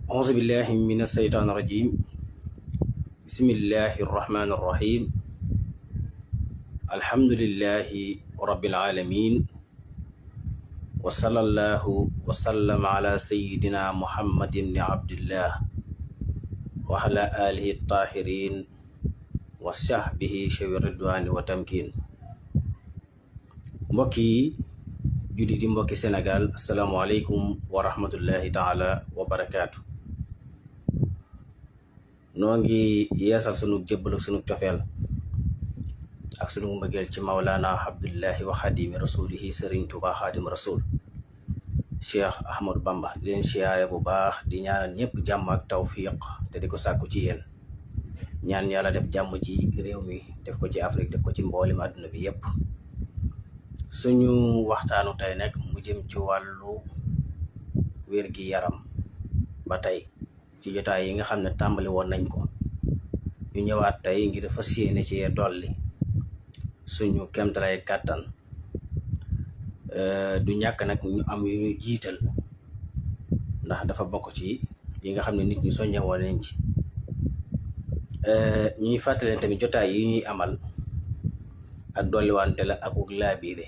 auzu billahi min asheytaan irajim bismillahi irrahmani irrahim alhamdulillahi rabbil alamin wa sallallahu wa sallam ala sayidina muhammad ibni abdillah wa ala alihi tahirin wa sahbihi shawi ridwani wa tamkin. Mbokki julli di mbokki Sénégal, asalaamualeykum wa rahmatullahi taala wa barakaatu. noo ngi yeesal sunu jébbal ak sunu cofeel ak sunu mbëggeel ci Mawlana Abdullahi wa xadimi rasulihi Sëriñ Tuubaa xadim rasul Cheikh Ahmadou Bamba di leen siyaare bu baax, di ñaanal ñëpp jàmm ak tawfiq te di ko sàkku ci yéen. ñaan yàlla def jàmm ci réew mi, def ko ci Afrique, def ko ci mboolem àdduna bi yépp. suñu waxtaanu tey nag mu jëm ci wàllu wér-gi-yaram ba tey ci jotaay yi nga xam ne tàmbali woon nañ ko. ñu ñëwaat tey ngir fas yéene ci dolli suñu kemtalay kàttan. du ñàkk nag ñu am yu ñu jiital ndax dafa bokk ci yi nga xam ne nit ñi soññewoon nañ ci. ñuy fàttali tamit jotaay yi ñuy amal ak dolliwante la akuk laabiire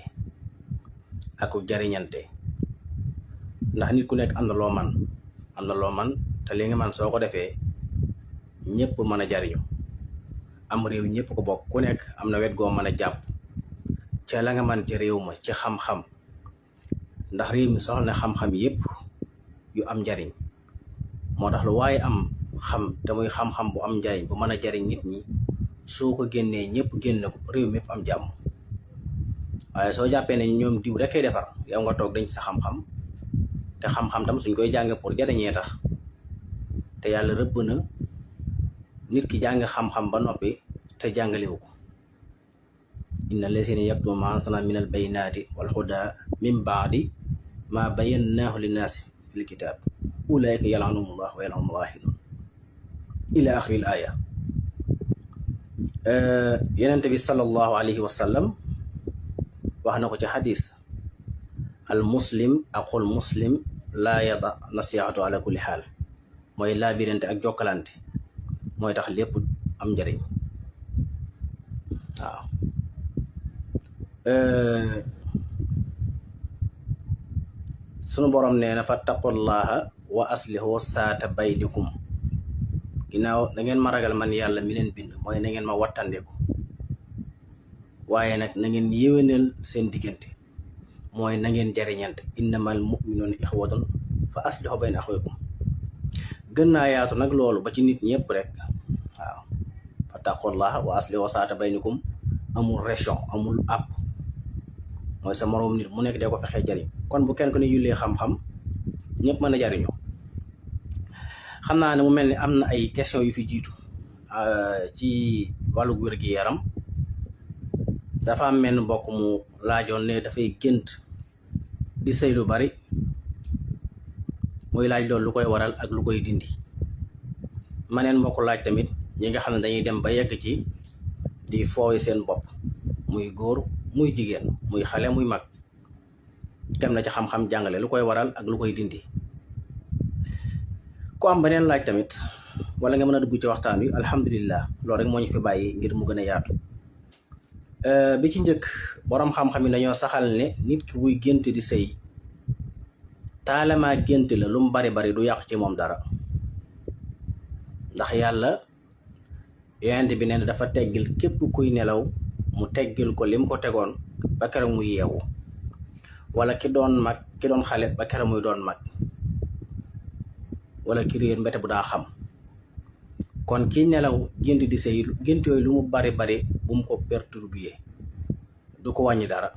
akuk jariñante, ndax nit ku nekk am na loo man te li nga man soo ko defee ñëpp mën a jariñu. am réew ñëpp ko bokk, ku nekk am na wet goo mën a jàpp ca la nga man ci réew ma ci xam-xam, ndax réew mi soxla na xam-xam yëpp yu am njariñ. moo tax lu waaye am xam te muy xam-xam bu am njariñ bu mën a jariñ nit ñi, soo ko génnee ñëpp génn ko, réew mi yëpp am jàmm. waaye soo jàppee ne ñoom diw rekk ay defar, yow nga toog dañ ci sa xam-xam, te xam-xam tam suñ koy jàng pour jariñee tax. te yàlla rëbb na nit ki jàng xam-xam ba noppi te jàngalewu ko. inna lazina yaktumuna ma anzalna minal bayyinati wal huda min ba'di ma bayyanahu linnaasi fil kitab ulaika yal'anuhumullahu wa yal'anuhumul la'inun ila axiril aya. Yonent bi sallallahu alayhi wa sallam wax na ko ci xadis: al muslim aqul muslim laa yada nasihatu ala kulli xaal. mooy laabirante ak jokkalante mooy tax lépp am njëriñ. waaw sunu borom nee na fattaqullaha wa aslihu saata baynikum. ginnaaw na ngeen ma ragal man yàlla mi leen bind, mooy na ngeen ma wattandeku, waaye nag na ngeen yéwénal seen diggante, mooy na ngeen jariñante. innamal mu'minuuna ixwatun fa aslihu bayna axawaykum. gën naa yaatu nag loolu ba ci nit ñëpp rek. waaw fattaqullaha wa aslihu saata baynikum amul région, amul app, mooy sa moroom nit mu nekk dee ko fexee jariñ. kon bu kenn ko ne yullee xam-xam ñëpp mën a jariñu. xam naa ne mu mel ni am na ay question yu fi jiitu ci wàllu wér-gi-yaram. dafa am menn mbokk mu laajoon ne dafay gént di sëy lu bari, muy laaj loolu lu koy waral ak lu koy dindi. maneen mbokk laaj tamit ñi nga xam ne dañuy dem ba yegg ci di foowe seen bopp, muy góor muy jigéen, muy xale muy mag, dem na ci xam-xam jàngale lu koy waral ak lu koy dindi. ku am beneen laaj tamit wala nga mën a dugg ci waxtaan wi, alhamdulillah, loolu rek moo ñu fi bàyyi ngir mu gën a yaatu. bi ci njëkk, boroom xam-xam yi dañoo saxal ne nit ki buy gént di sëy, taalamaa gént la lu mu bari bari du yàq ci moom dara, ndax yàlla yonent bi nee na dafa teggil képp kuy nelaw, mu teggil ko lim ko tegoon ba keroog muy yeewu, wala ki doon mag, ki doon xale ba keroog muy doon mag, wala ki réer mbete bu daa xam. kon ki nelaw gént di sëy, gént yooyu lu mu bari bari bu mu ko perturber, du ko wàññi dara.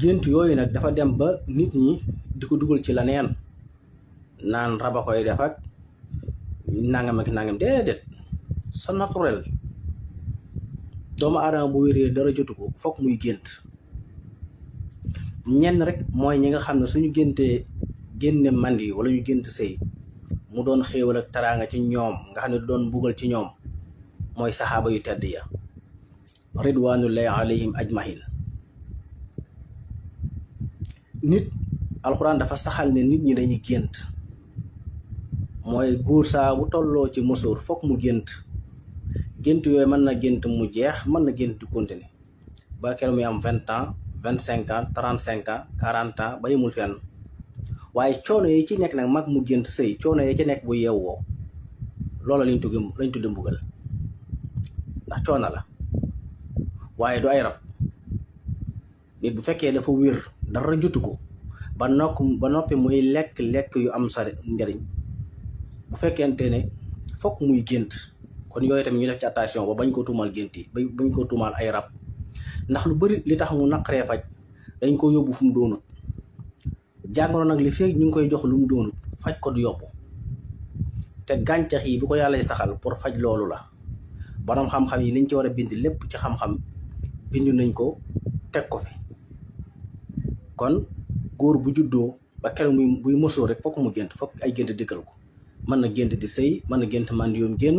gént yooyu nag dafa dem ba nit ñi di ko dugal ci la neen, naan raba koy def ak nangam ak nangam. déedéet, sa naturel. doomu aadama bu wéree dara jotu ko, fokk muy gént. ñenn rek mooy ñi nga xam ne suñu géntee génne mandi wala ñu gént sëy mu doon xéewal ak taraanga ci ñoom, nga xam ne du doon mbugal ci ñoom, mooy saxaaba yu tedd ya ridwanullahi alayhim ajmahin. nit alxuraan dafa saxal ne nit ñi dañuy gént mooy góor saa bu tolloo ci musóor fokk mu gént yooyu mën na gént mu jeex mën na gént di continuer ba keroog muy am 20 ans 25 ans 35 ans 40 ans ba yemul fenn waaye coono yi ci nekk nag mag mu gént sëy coono yi ci nekk bu yeewoo loola lañ tuddi mbugal ndax coono la waaye du ay rab nit bu fekkee dafa wér dara jotu ko ba noppi muy lekk yu am sa njariñ bu fekkente ne fokk muy gént kon yooyu tamit ñu def ci attention ba bañ ko tuumal gént yi bañ ko tuumal ay rab ndax lu bari li tax mu naqaree faj dañ ko yóbbu fu mu doonut jàngoro nag li fekk ñu ngi koy jox lu mu doonut faj ko du yóbbu te gàncax yi bu ko yàllay saxal pour faj loolu la borom xam-xam yi liñ ci war a bind lépp ci xam-xam bind nañ ko teg ko fi kon góor bu juddoo ba keroog buy mosoo rek fokk mu gént fokk ay gént dikkal ko mën na gént di sëy mën na gént màndiyoom génn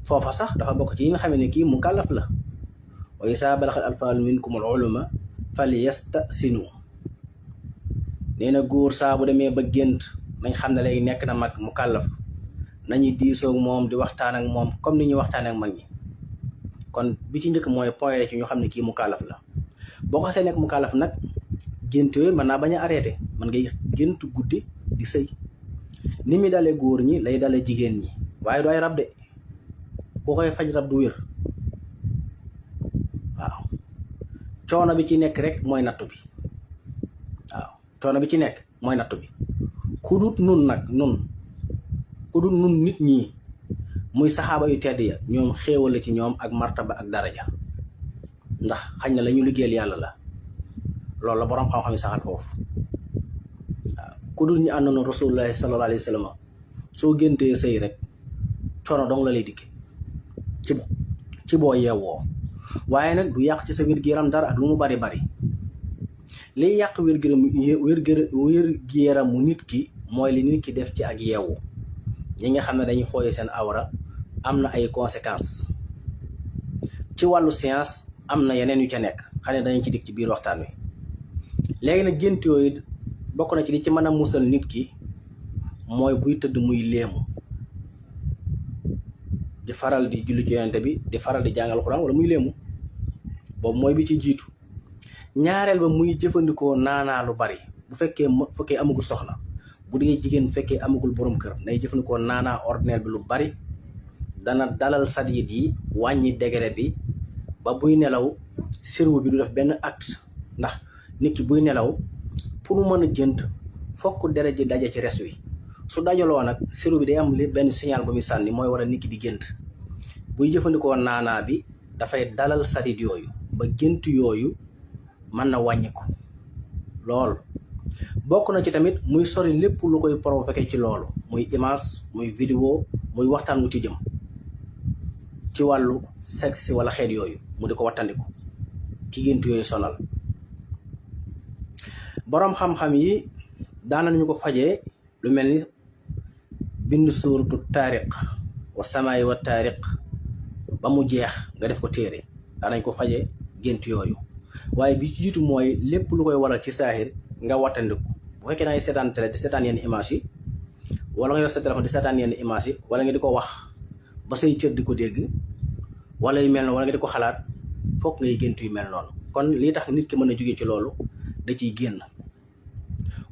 foofa sax dafa bokk ci yi nga xamee ne kii mu kàllaf la wa izaa balagal atfaalu minkumul huluma falyastasinu nee na góor saa bu demee ba gént nañ xam ne léegi nekk na mag mu kàllaf nañu diisoog moom di waxtaan ak moom comme ni ñuy waxtaan ak mag ñi kon bi ci njëkk mooy point ci ñu xam ne kii mu kàllaf la boo ko see nekk mu kàllaf nag gént yooyu mën naa bañ a arrêté man ngay gént guddi di sëy ni mi dalee góor ñi lay dalee jigéen ñi waaye du ay rab de ku koy faj rab du wér waaw coono bi ci nekk rek mooy nattu bi waaw coono bi ci nekk mooy nattu bi ku dut nun nag ku dut nun nit ñi muy saxaaba yu tedd ya ñoom xéewal la ci ñoom ak martaba ak daraja ndax xañ na la ñu liggéeyal yàlla la loolu la boroom xam-xam yi saxal foofu waaw ku dul ñu àndoon rasulullahi sallallahu alayhi wa sallam soo géntee sëy rek coono dong la lay dikke ci boo yeewoo waaye nag du yàq ci sa wér-gu-yaram dara ak lu mu bari liy yàq wér-gu-yaramu nit ki mooy li nit ki def ci ak yeewu ñi nga xam ne dañuy fooye seen awra am na ay conséquences ci wàllu science am na yeneen yu ca nekk xam ne dañu ci dikk ci biir waxtaan wi léegi nag gént yooyu bokk na ci li ci mën a musal nit ki mooy buy tëdd muy léemu di faral di julli ci yonent bi di faral di jàngal Alxuraan wala muy léemu boobu mooy bi ci jiitu ñaareel ba muy jëfandikoo naanaa lu bari bu fekkee amagul soxna bu dee jigéen bu fekkee amagul borom kër nay jëfandikoo naanaa ordinaire bi lu bari dana dalal sadit yi wàññi degré bi ba buy nelaw cerveau bi du def benn acte ndax nit ki buy nelaw pour mu mën a gént fokk deret ji daje ci res wi su dajaloo nag cerveau bi day am benn signal bu muy sànni mooy war a nit ki di gént buy jëfandikoo naanaa bi dafay dalal sadit yooyu ba gént yooyu mën na wàññi ko lool bokk na ci tamit muy sori lépp lu koy provoqué ci loolu muy image muy vidéo muy waxtaan wu ci jëm ci wàllu sexe wala xeet yooyu mu di ko wattandiku ki gént yooyu sonal boroom xam-xam yi daana nañu ko fajee lu mel ni bind suuratu taariq wa samaayi wa taariq ba mu jeex nga def ko téere daanañ ko fajee gént yooyu waaye bi ci jiitu mooy lépp lu koy waral ci saaxir nga wattandiku bu fekkee da ngay seetaan télé di seetaan yenn image yi wala nga yor sa téléphone di seetaan yenn image yi wala nga di ko wax ba say cër di ko dégg wala yu mel noonu wala nga di ko xalaat fokk ngay gént yu mel noonu kon lii tax nit ki mën a jóge ci loolu da ciy génn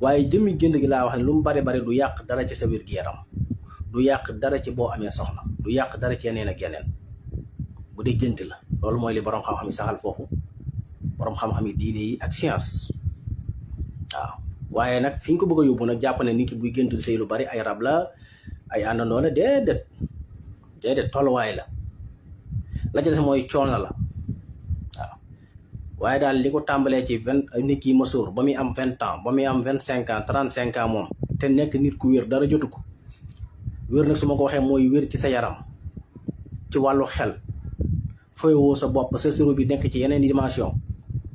waaye jëmmi gént gi laa wax ne lu mu bari du yàq dara ci sa wér-gu-yaram du yàq dara ci boo amee soxna du yàq dara ci yeneen ak yeneen bu dee gént la loolu mooy li borom xam-xam yi saxal foofu borom xam-xam yi diine yi ak science waaw waaye nag fi ñu ko bëgg a yóbbu nag jàpp ne nit ki buy gént sëy lu bari ay rab la ay àndandoo la déedéet tolluwaay la ca des mooy coono la waaw waaye daal li ko tàmbalee ci nit ki mësoor ba muy am 20 ans ba muy am 25 ans 35 ans moom te nekk nit ku wér dara jotu ko wér nag su ma ko waxee mooy wér ci sa yaram ci wàllu xel fooywoo sa bopp sa cerveau bi nekk ci yeneen dimension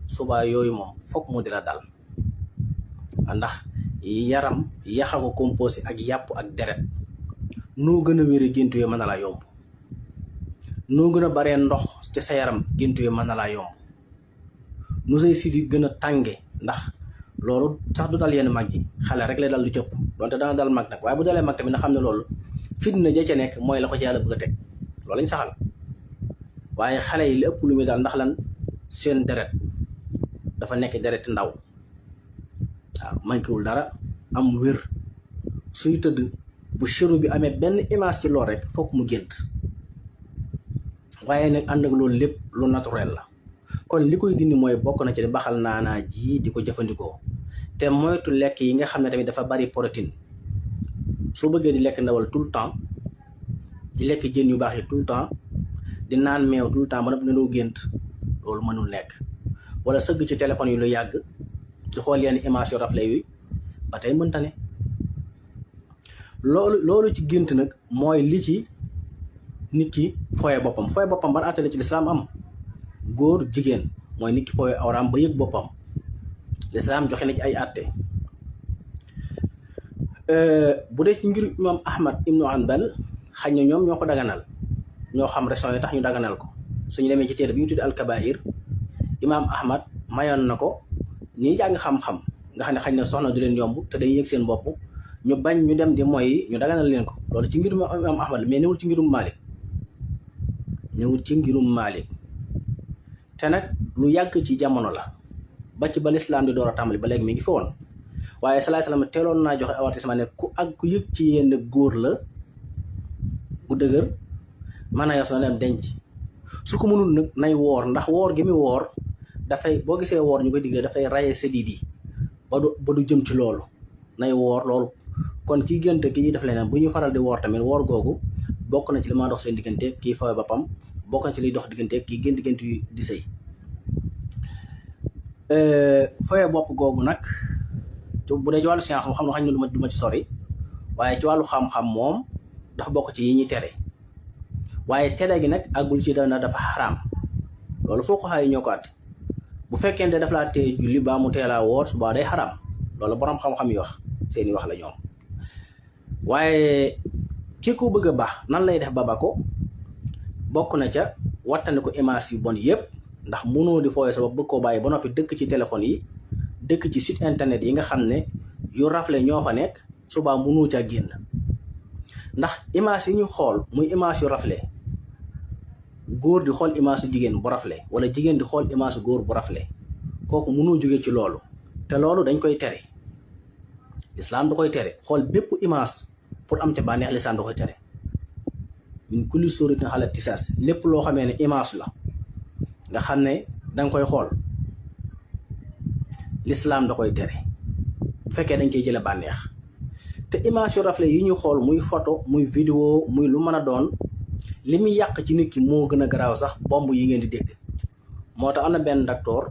subaa yooyu moom fokk mu di la dal ndax yaram yaxa ko composé ak yàpp ak deret noo gën a wére gént yooyu mën na laa yomb noo gën a baree ndox ci sa yaram gént yooyu mën na laa yomb nu say sidit gën a tànge ndax loolu sax du dal yenn mag yi, xale rek lay dal lu cëpp donte dana dal mag nag, waaye bu dalee mag tamit na xam ne loolu fitna ja ca nekk mooy la ko ci yàlla bëgg a teg, loolu lañ saxal. waaye xale yi li ëpp lu muy daal ndax lan seen deret dafa nekk deret ndaw, waaw manquéwul dara, am wér, suy tëdd bu chéru bi amee benn image ci lool rek fokk mu gént. waaye nag ànd ak loolu lépp lu naturel la, kon li koy dindi mooy bokk na ci di baxal naanaa ji di ko jëfandikoo, te moytu lekk yi nga xam ne tamit dafa bari protéine. soo bëggee di lekk ndawal tout le temps, di lekk jën yu baax yi tout le temps, di naan meew tout le temps ba noppi ne doo gént, loolu mënul nekk. wala sëgg ci téléphone yi lu yàgg di xool yenn image yu rafle yu ba tey mënta ne. loolu ci gént nag mooy li ci nit ki fooye boppam. fooye boppam ban àtte la ci lislaam am? góor jigéen mooy nit ki fooye awraam ba yëg boppam, lislaam joxe na ci ay àtte. bu dee ci ngir imam Ahmad ibnu Hanbal xañ na ñoom ñoo ko daganal, ñoo xam raison yi tax ñu daganal ko. suñu demee ci téere bi ñu tuddi al-Kabaa'ir, imam Ahmad mayoon na ko ñi jàng xam-xam nga xam ne xañ na soxna du leen yomb te dañuy yëg seen bopp, ñu bañ ñu dem di mooy ñu daganal leen ko. loolu ci ngirum imam Ahmad mais newul ci ngirum Malik, newul ci ngirum Malik. te nag lu yàgg ci jamono la, ba ci ba lislaam di door a tàmbali ba léegi mi ngi fi woon. waaye salaay salaam teeloon naa joxe avertissement ne ku yëg ci yenn góor la bu dëgër mën a yos na dem denc. su ko mënul nag nay woor, ndax woor gi muy woor dafay, boo gisee woor ñu koy digle dafay raye sédit yi ba du jëm ci loolu, nay woor loolu. kon kii gént kii def leneen bu ñu faral di woor tamit, woor googu bokk na ci li ma dox seen diggante kii fooy boppam, bokk na ci liy dox diggante kii gént yu di sëy. fooy bopp googu nag bu dee ci wàllu science xam na xañ na du ma ci sori, waaye ci wàllu xam-xam moom dafa bokk ci yi ñuy tere. waaye tere gi nag àggul ci dafa xaraam, loolu foo ko xaay ñoo ko àtte. bu fekkee ne daf laa tee julli baa mu teelaa woor suba day xaraam, loolu borom xam-xam yi wax, seeni wax la ñoom. waaye ki ko bëgg a baax nan lay def ba ko bokk na ca wattandi ko image yu bon yëpp, ndax mënoo di fooye sa bopp bëgg koo bàyyi ba noppi dëkk ci téléphone yi, dëkk ci site internet yi nga xam ne yu rafle ñoo fa nekk, subaa mënoo ca génn. ndax image yi ñu xool muy image yu rafle, góor di xool image yu jigéen bu rafle wala jigéen di xool image yu góor bu rafle, kooku mënoo jóge ci loolu. te loolu dañ koy tere, lislaam da koy tere. xool bépp image pour am ca bànneex, lislaam da koy tere. min kulli suuratin ala tisaas, lépp loo xamee ne image la nga xam ne danga koy xool, lislaam da koy tere bu fekkee dañ koy jële bànneex. te image yu rafle yi ñu xool muy photo muy vidéo muy lu mën a doon, li muy yàq ci nit ki moo gën a garaaw sax bomb yi ngeen di dégg. moo tax am na benn docteur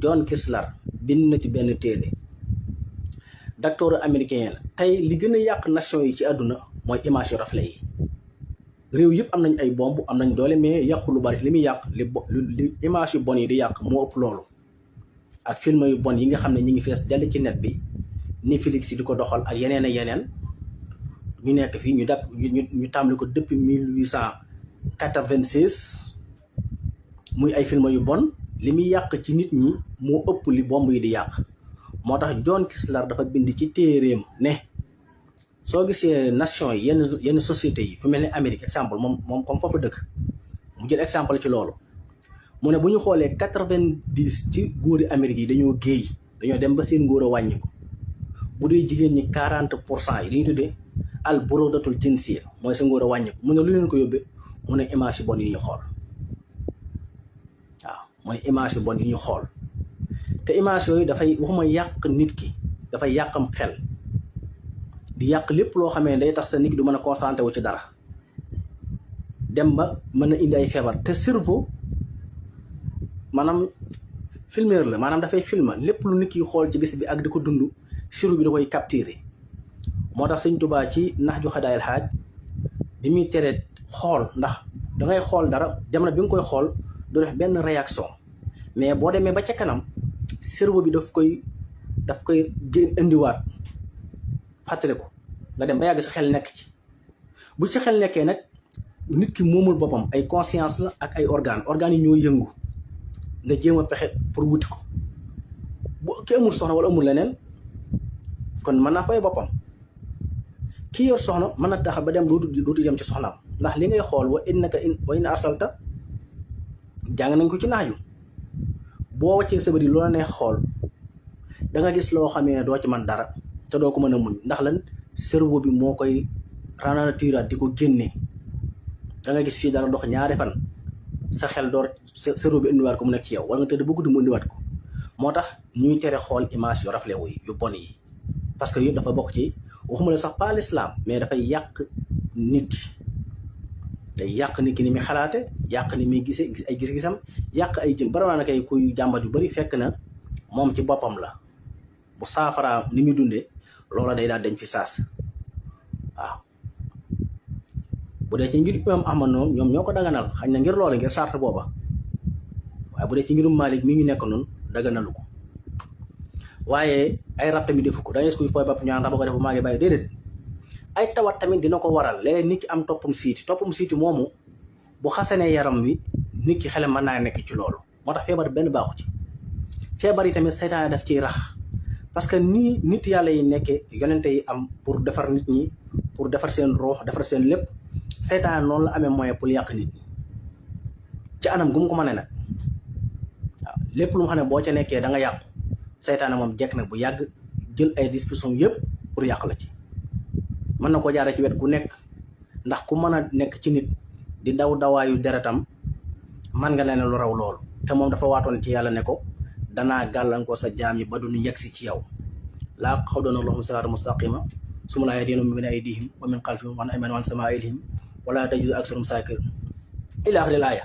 John Kistler bind na ci benn téere, docteur américain la. tey li gën a yàq nation yi ci àdduna mooy image yu rafle yi. réew yëpp am nañ ay bomb, am nañ doole, mais yàqu lu bari. li muy yàq li image yu bon yi di yàq moo ëpp loolu. ak film yu bon yi nga xam ne ñi ngi fees dell ci net bi, Netflix di ko doxal ak yeneen ak yeneen. ñu nekk fii ñu tàmbali ko depuis 1896 muy ay film yu bon. li muy yàq ci nit ñi moo ëpp li bomb yi di yàq. moo tax John Kistler dafa bind ci téeréem ne soo gisee nation yi yenn sociétés yi fu mel ni Amérique exemple, moom comme foofu dëkk, mu jël exemple ci loolu. mu ne bu ñu xoolee 90 ci góori Amérique yi dañoo géey, dañoo dem ba seen ngóor a wàññi ko. bu dee jigéen ñi 40% yi li ñu tuddee al burudatul jinsiya, mooy sa ngóor a wàññi ko. mu ne lu leen ko yóbbee, mu ne image yu bon yi ñu xool. waaw mooy image yu bon yi ñu xool. te image yooyu dafay waxuma yàq nit ki, dafay yàqam xel, di yàq lépp loo xamee day tax sa nit ki du mën a concentré wu ci dara, dem ba mën a indi ay feebar. te cerveau maanaam filmeur la, maanaam dafay filma lépp lu nit ki xool ci bis bi ak di ko dund, cerveau bi da koy capturer. moo tax Sëñ Tuubaa ci Nahju Xadaayil Haaj bi muy tere xool, ndax dangay xool dara jamono bi nga koy xool du def benn réaction, mais boo demee ba ca kanam cerveau bi daf koy génn indiwaat, fàttali ko nga dem ba yàgg sa xel nekk ci. bu sa xel nekkee nag nit ki moomul boppam, ay conscience la ak ay organes yi ñoo yëngu, nga jéem a pexe pour wuti ko. bu ki amul soxna wala amul leneen kon mën naa fay boppam. ki yor soxna mën na tax ba dem dootu dem ci soxnaam ndax li ngay xool wa in arsalta jàng nañ ko ci naaju boo wàccee sa bëri loola neex xool da nga gis loo xamee ne doo ci mën dara te doo ko mën a muñ ndax lan cerveau bi moo koy ralentir di ko génne. da nga gis fii dara dox ñaari fan sa xel door cerveau bi indiwaat ko mu nekk ci yow wala nga tëdd bu guddi mu indiwaat ko. moo tax ñuy tere xool image yu rafle yi yu bon yi parce que yëpp dafa bokk ci waxuma la sax pas l'islam mais dafay yàq nit ki. day yàq nit ki ni muy xalaate yàq ni muy gis ay gis-gisam yàq ay jëm bari na kay kuy jàmbat yu bari fekk na moom ci boppam la bu saafaraa ni muy dundee loola day daal dañ fi saas. waaw bu dee ci ngir imam Ahmad noonu ñoom ñoo ko daganal xañ na ngir loola ngir sart booba waaye bu dee ci ngirum Malik mi ñu nekk noonu daganalu ko. waaye ay rab tamit defu ko da ngay kuy fooy bopp ñaan rab ko def bu maa ngi bàyyi déedéet. ay tawat tamit dina ko waral léeg-léeg nit ki am toppum siiti moomu bu xasanee yaram wi nit ki xelam mën naa nekk ci loolu moo tax feebar benn baaxu ci. feebar yi tamit seytaane daf ciy rax parce que nii nit yàlla yi nekkee yonente yi am pour defar nit ñi pour defar seen ruux defar seen lépp seytaane noonu la amee moyen pour yàq nit ñi ci anam gu mu ko mën a nag waaw lépp lu mu xam ne boo ca nekkee da nga yàqu seytaane moom jekk nag bu yàgg jël ay dispositions yëpp pour yàq la ci. mën na ko jaare ci wet gu nekk ndax ku mën a nekk ci nit di daw dawaayu deretam man nga leen lu raw loolu te moom dafa waatoon ci yàlla ne ko danaa gàllankoor sa jaam yi ba duñu yegsi ci yow laa xawdoona lahum siraata mustaqima summa laa ya'tiihim min aydihim wa min xalfihim wa an aymaanihim wa an samaa'ilihim wa laa tajidu aksarahum shaakirin ilaa aaxiril aaya.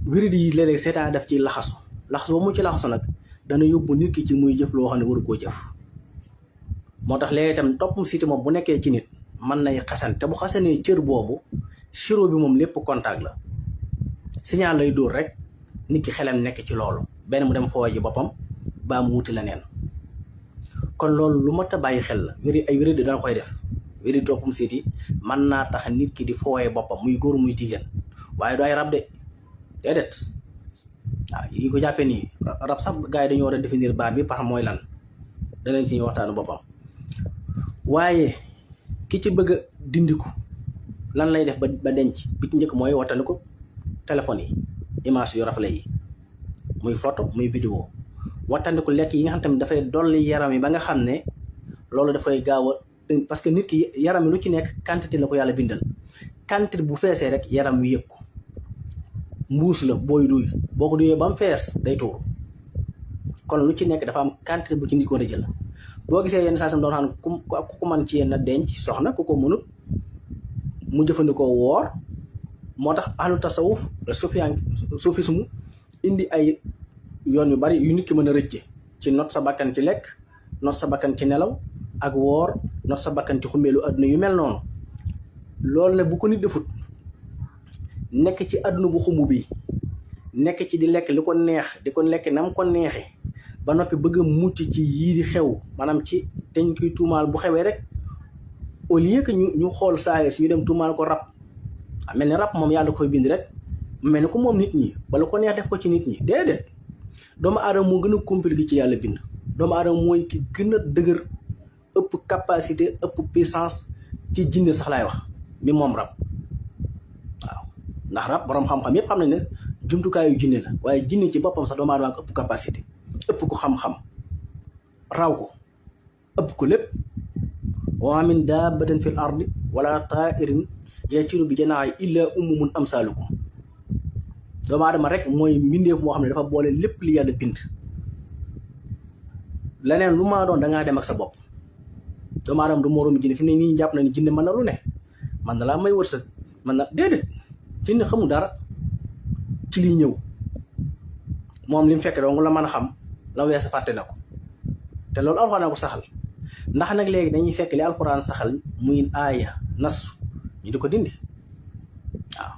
wérid yi léeg-léeg seetaan daf ci laxasu ba mu ci laxasu nag dana yóbbu nit ki ci muy jëf loo xam ne waru koo jëf. moo tax léegi itam toppum siiti moom bu nekkee ci nit mën nay xasan te bu xasanee cër boobu siro bi moom lépp contact la signal lay dóor rek nit ki xelam nekk ci loolu benn mu dem fooy ji boppam baa mu wuti leneen. kon loolu lu mat a bàyyi xel la ay wéri dana koy def wéri toppum siiti mën naa tax nit ki di fooyee boppam muy góor muy jigéen waaye du ay rab de déedéet. waaw yi ko jàppee nii rab sax gars yi dañu war a définir baat bi par mooy lan danañ ci ñu waxtaanu boppam. waaye ki ci bëgg a dindiku lan lay def ba denc bi ci njëkk mooy wattandiku téléphone yi image yu rafle yi muy photo muy vidéo wattandiku lekk yi nga xam tamit dafay dolli yaram yi ba nga xam ne loolu dafay gaaw a parce que nit ki yaram yi lu ci nekk quantité la ko yàlla bindal quantité bu feesee rek yaram wi yëg ko mbuus la booy duy boo ko duyee ba mu fees day tuur kon lu ci nekk dafa am quantité bu ci nit ko war a jël. boo gisee yenn saa sam doon xam ku ko mën ci yenn denc soxna ku ko mënut mu jëfandikoo woor moo tax ahlu tasawuf soufisme indi ay yoon yu bari yu nit ki mën a rëcce ci not sa bakkan ci lekk not sa bakkan ci nelaw ak woor not sa bakkan ci xumbeelu adduna yu mel noonu. loolu nag bu ko nit defut nekk ci adduna bu xumb bi nekk ci di lekk li ko neex di ko lekk nam ko neexee ba noppi bëgg a mucc ci yii di xew maanaam ci teñ koy tuumaal bu xewee rek au lieu que ñu xool saa si ñu dem tuumaal ko rab mel ni rab moom yàlla ko fay bind rek mel ni ko moom nit ñi bala ko neex def ko ci nit ñi déedéet. doomu aadama moo gën a compliqué ci yàlla bind doomu aadama mooy ki gën a dëgër ëpp capacité ëpp puissance ci jinne sax laay wax mi moom rab waaw ndax rab borom xam-xam yépp xam nañ ne jumtukaayu jinne la waaye jinne ci boppam sax doomu aadama ko ëpp capacité ëpp ko xam-xam raw ko ëpp ko lépp. wa min dabbatin fil ardi wala ta'irin yatiru bi janaahi illa ummun amsalukum doomu aadama rek mooy mbindeef moo xam ne dafa boole lépp li yàlla bind. leneen lu maa doon da ngaa dem ak sa bopp. doomu aadama du moroom jinne fi ne nii jàpp na ni jinne mën na lu ne man na laa may wërsëg man na déedéet jinne xamul dara ci liy ñëw moom li mu fekk dong la mën a xam la weesa fàtte na ko te loolu alxuraan ko saxal ndax nag léegi dañuy fekk li alxuraan saxal muy aaya nas ñu di ko dindi waaw.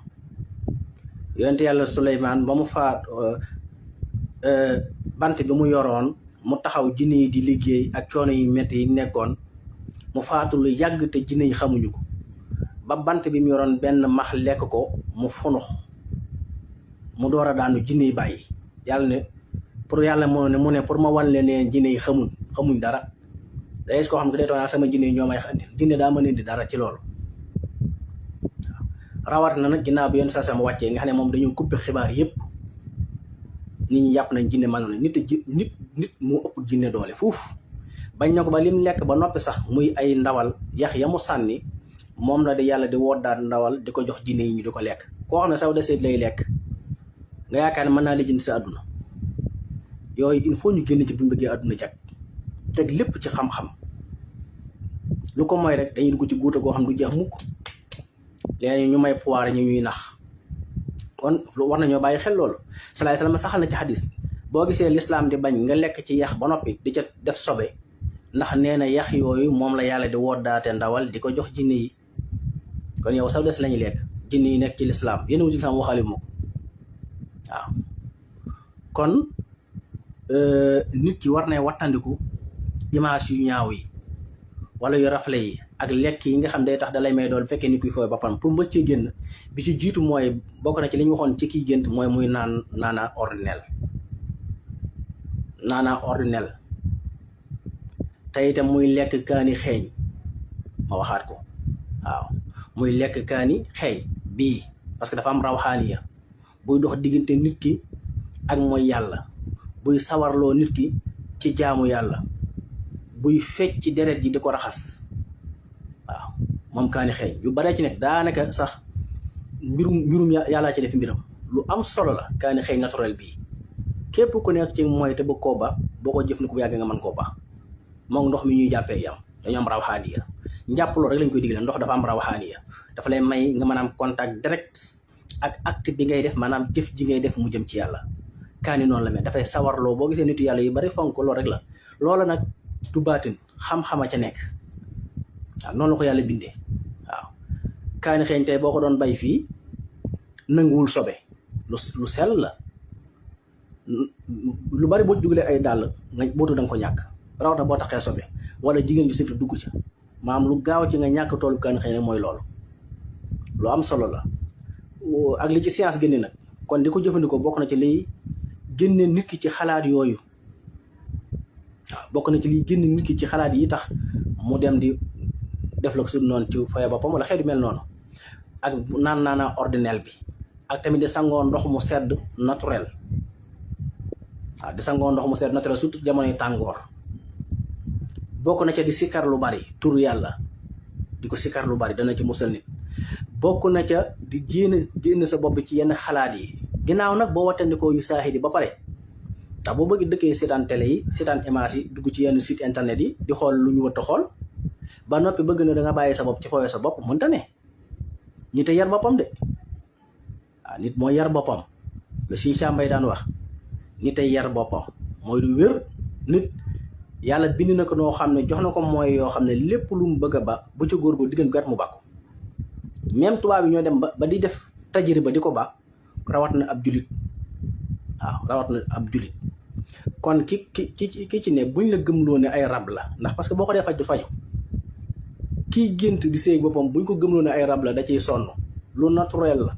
yonent yàlla Suleymaan ba mu faat bant bi mu yoroon mu taxaw jinne yi di liggéey ak coono yi métti yi nekkoon mu faatu lu yàgg te jinne yi xamuñu ko ba bant bi mu yoroon benn max lekk ko mu funux mu door a daanu jinne yi bàyyi yàlla ne pour yàlla moo ne mu ne pour ma wan leen ne jinne yi xamuñ dara day gis koo xam ne day toog naa sama jinne yi ñoo may andil jinne daa mën a indi dara ci loolu rawat na nag ginnaaw bi yenn saa sama wàccee nga xam ne moom dañoo coupé xibaar yëpp nit ñi jàpp nañ jinne mën na nit moo ëpp jinne doole fuuf bañ na ko ba lim lekk ba noppi sax muy ay ndawal yax ya mu sànni moom la di yàlla di woddaat ndawal di ko jox jinne yi ñu di ko lekk koo xam ne saw desee lay lekk nga yaakaar ne mën naa lijjanti sa àdduna yooyu il faut ñu génn ci buñ bëggee àdduna jag teg lépp ci xam-xam lu ko mooy rek dañuy dugg ci guuta goo xam du jeex mukk léegi ñu may pouvoir ñu ñuy nax kon war nañoo bàyyi xel loolu salaay salaam saxal na ci xadis boo gisee lislaam di bañ nga lekk ci yax ba noppi di ca def sobe ndax nee na yax yooyu moom la yàlla di woddaate ndawal di ko jox jinne yi kon yow saw des lañuy lekk jinne yi nekk ci lislaam yéen wu ci lislaam waxaale mu ko waaw kon nit ki war na wattandiku image yu ñaaw yi wala yu rafle yi ak lekk yi nga xam day tax dalay may dool fekkee nit kuy fooy boppam pour mbëccee génn bi ci jiitu mooy bokk na ci li ñu waxoon ci kiy gént mooy muy naana ordinel te itam muy lekk kaani xeeñ ma waxaat ko waaw muy lekk kaani xeeñ bii parce que dafa am rawxaaniya buy dox diggante nit ki ak mooy yàlla buy sawarloo nit ki ci jaamu yàlla buy fecc ci deret ji di ko raxas waaw moom kaani xeeñ yu bare ci nekk daanaka sax mbirum yàllaa ci def mbiram lu am solo la kaani xeeñ naturel bii képp ku nekk ci mooy te bëgg koo ba boo ko jëf ni bu yàgg nga mën koo ba moom ndox mi ñuy jàppee yam dañoo am rawxaaniya njàpp loolu rek lañ koy digle ndox dafa am rawxaaniya dafa lay may nga mën a am contact direct ak acte bi ngay def maanaam jëf ji ngay def mu jëm ci yàlla kaani noonu la mel dafay sawarloo boo gisee nitu yàlla yu bari fonk loolu rek la loola nag du baatin xam-xama ca nekk waaw noonu la ko yàlla bindee waaw kaani xeeñ tey boo ko doon bay fii nanguwul sobe lu sell la lu bari boo dugalee ay dàll nga bootu da nga ko ñàkk rawatina boo taxee sobe wala jigéen ji surtout dugg ca maam lu gaaw ci nga ñàkk toolu kaani xeeñ rek mooy loolu lu am solo la ak li ci science génne nag kon di ko jëfandikoo bokk na ci liy génne nit ki ci xalaat yooyu waaw bokk na ci liy génne nit ki ci xalaat yi tax mu dem di def la ko su noonu ci faya boppam wala xeetu mel noonu ak naana ordinaire bi ak tamit di sangoo ndox mu sedd naturel waaw di sangoo ndox mu sedd naturel surtout jamonoy tàngoor bokk na ca di sikkar lu bari tur yàlla di ko sikkar lu bari dana ci musal nit bokk na ca di génn sa bopp ci yenn xalaat yi ginnaaw nag boo wattandikoo yu saaxidi ba pare ndax boo bëgg dëkkee seetaan télé yi seetaan image yi dugg ci yenn site internet yi di xool lu ñu wëtt xool ba noppi bëgg na da nga bàyyi sa bopp ci fooyee sa bopp mënta ne nit a yar boppam de waaw nit mooy yar boppam le Sëñ Cheikh Mbaye daan wax nit a yar boppam mooy lu wér nit yàlla bind na ko noo xam ne jox na ko mooy yoo xam ne lépp lu mu bëgg a ba bu ci góorgóorlu diggante gàtt mu bàkku même tubaab yi ñoo dem ba di def tajriba di ko ba rawat na ab julit waaw rawat na ab julit kon ki ci ne buñ la gëmloo ne ay rab la ndax parce que boo ko dee faj du faju kii gént di seey boppam buñ ko gëmloo ne ay rab la da ciy sonn lu naturel la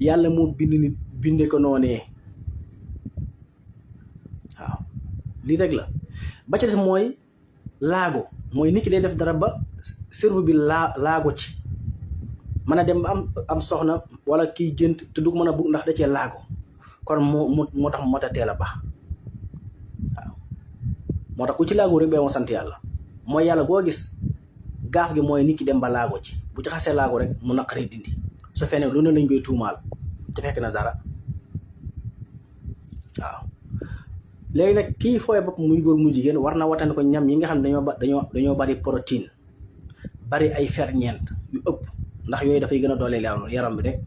yàlla moo bind nit binde ko noonee waaw lii rek la ba ca des mooy laago mooy nit ki day def dara ba cerveau bi laago ci mën a dem ba am soxna wala kiy gént te du ko mën a bugg ndax da cee laago kon moo tax moo tax teel a baax waaw moo tax ku ci laago rek bee moo sant yàlla mooy yàlla goo gis gaaf gi mooy nit ki dem ba laago ci bu ci xasee laago rek mu naqaree dindi su fekkee lu ne lañ koy tuumaal te fekk na dara waaw léegi nag kii fooy bopp muy góor muy jigéen war na watandi ko ñam yi nga xam ne dañoo bari protéine bari ay ferñeent yu ëpp ndax yooyu dafay gën a dooleel yaram bi rek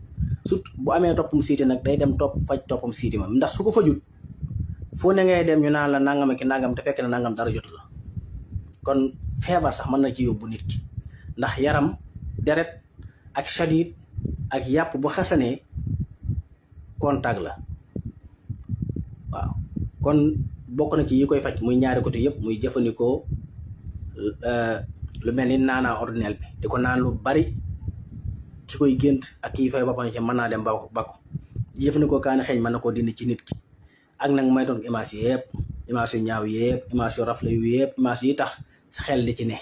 surtout bu amee toppum siiti nag day dem faj toppum siiti ma ndax su ko fajut foo ne ngay dem ñu naan la nangam ak nangam te fekk na nangam dara jotu la kon feebar sax mën na ci yóbbu nit ki ndax yaram deret ak shadid ak yàpp bu xasanee contact la waaw kon bokk na ci yi koy faj muy ñaari côté yëpp muy jëfandikoo lu mel ni naana ordinaire bi di ko naan lu bari ki koy gént ak kii fay boppam ci mën naa dem ba ko jëfandikoo kaani xeeñ mën na koo dindi ci nit ki ak nag may doon image yëpp, image yu ñaaw yëpp, image yu rafle yu yëpp, image yi tax sa xel di ci ne.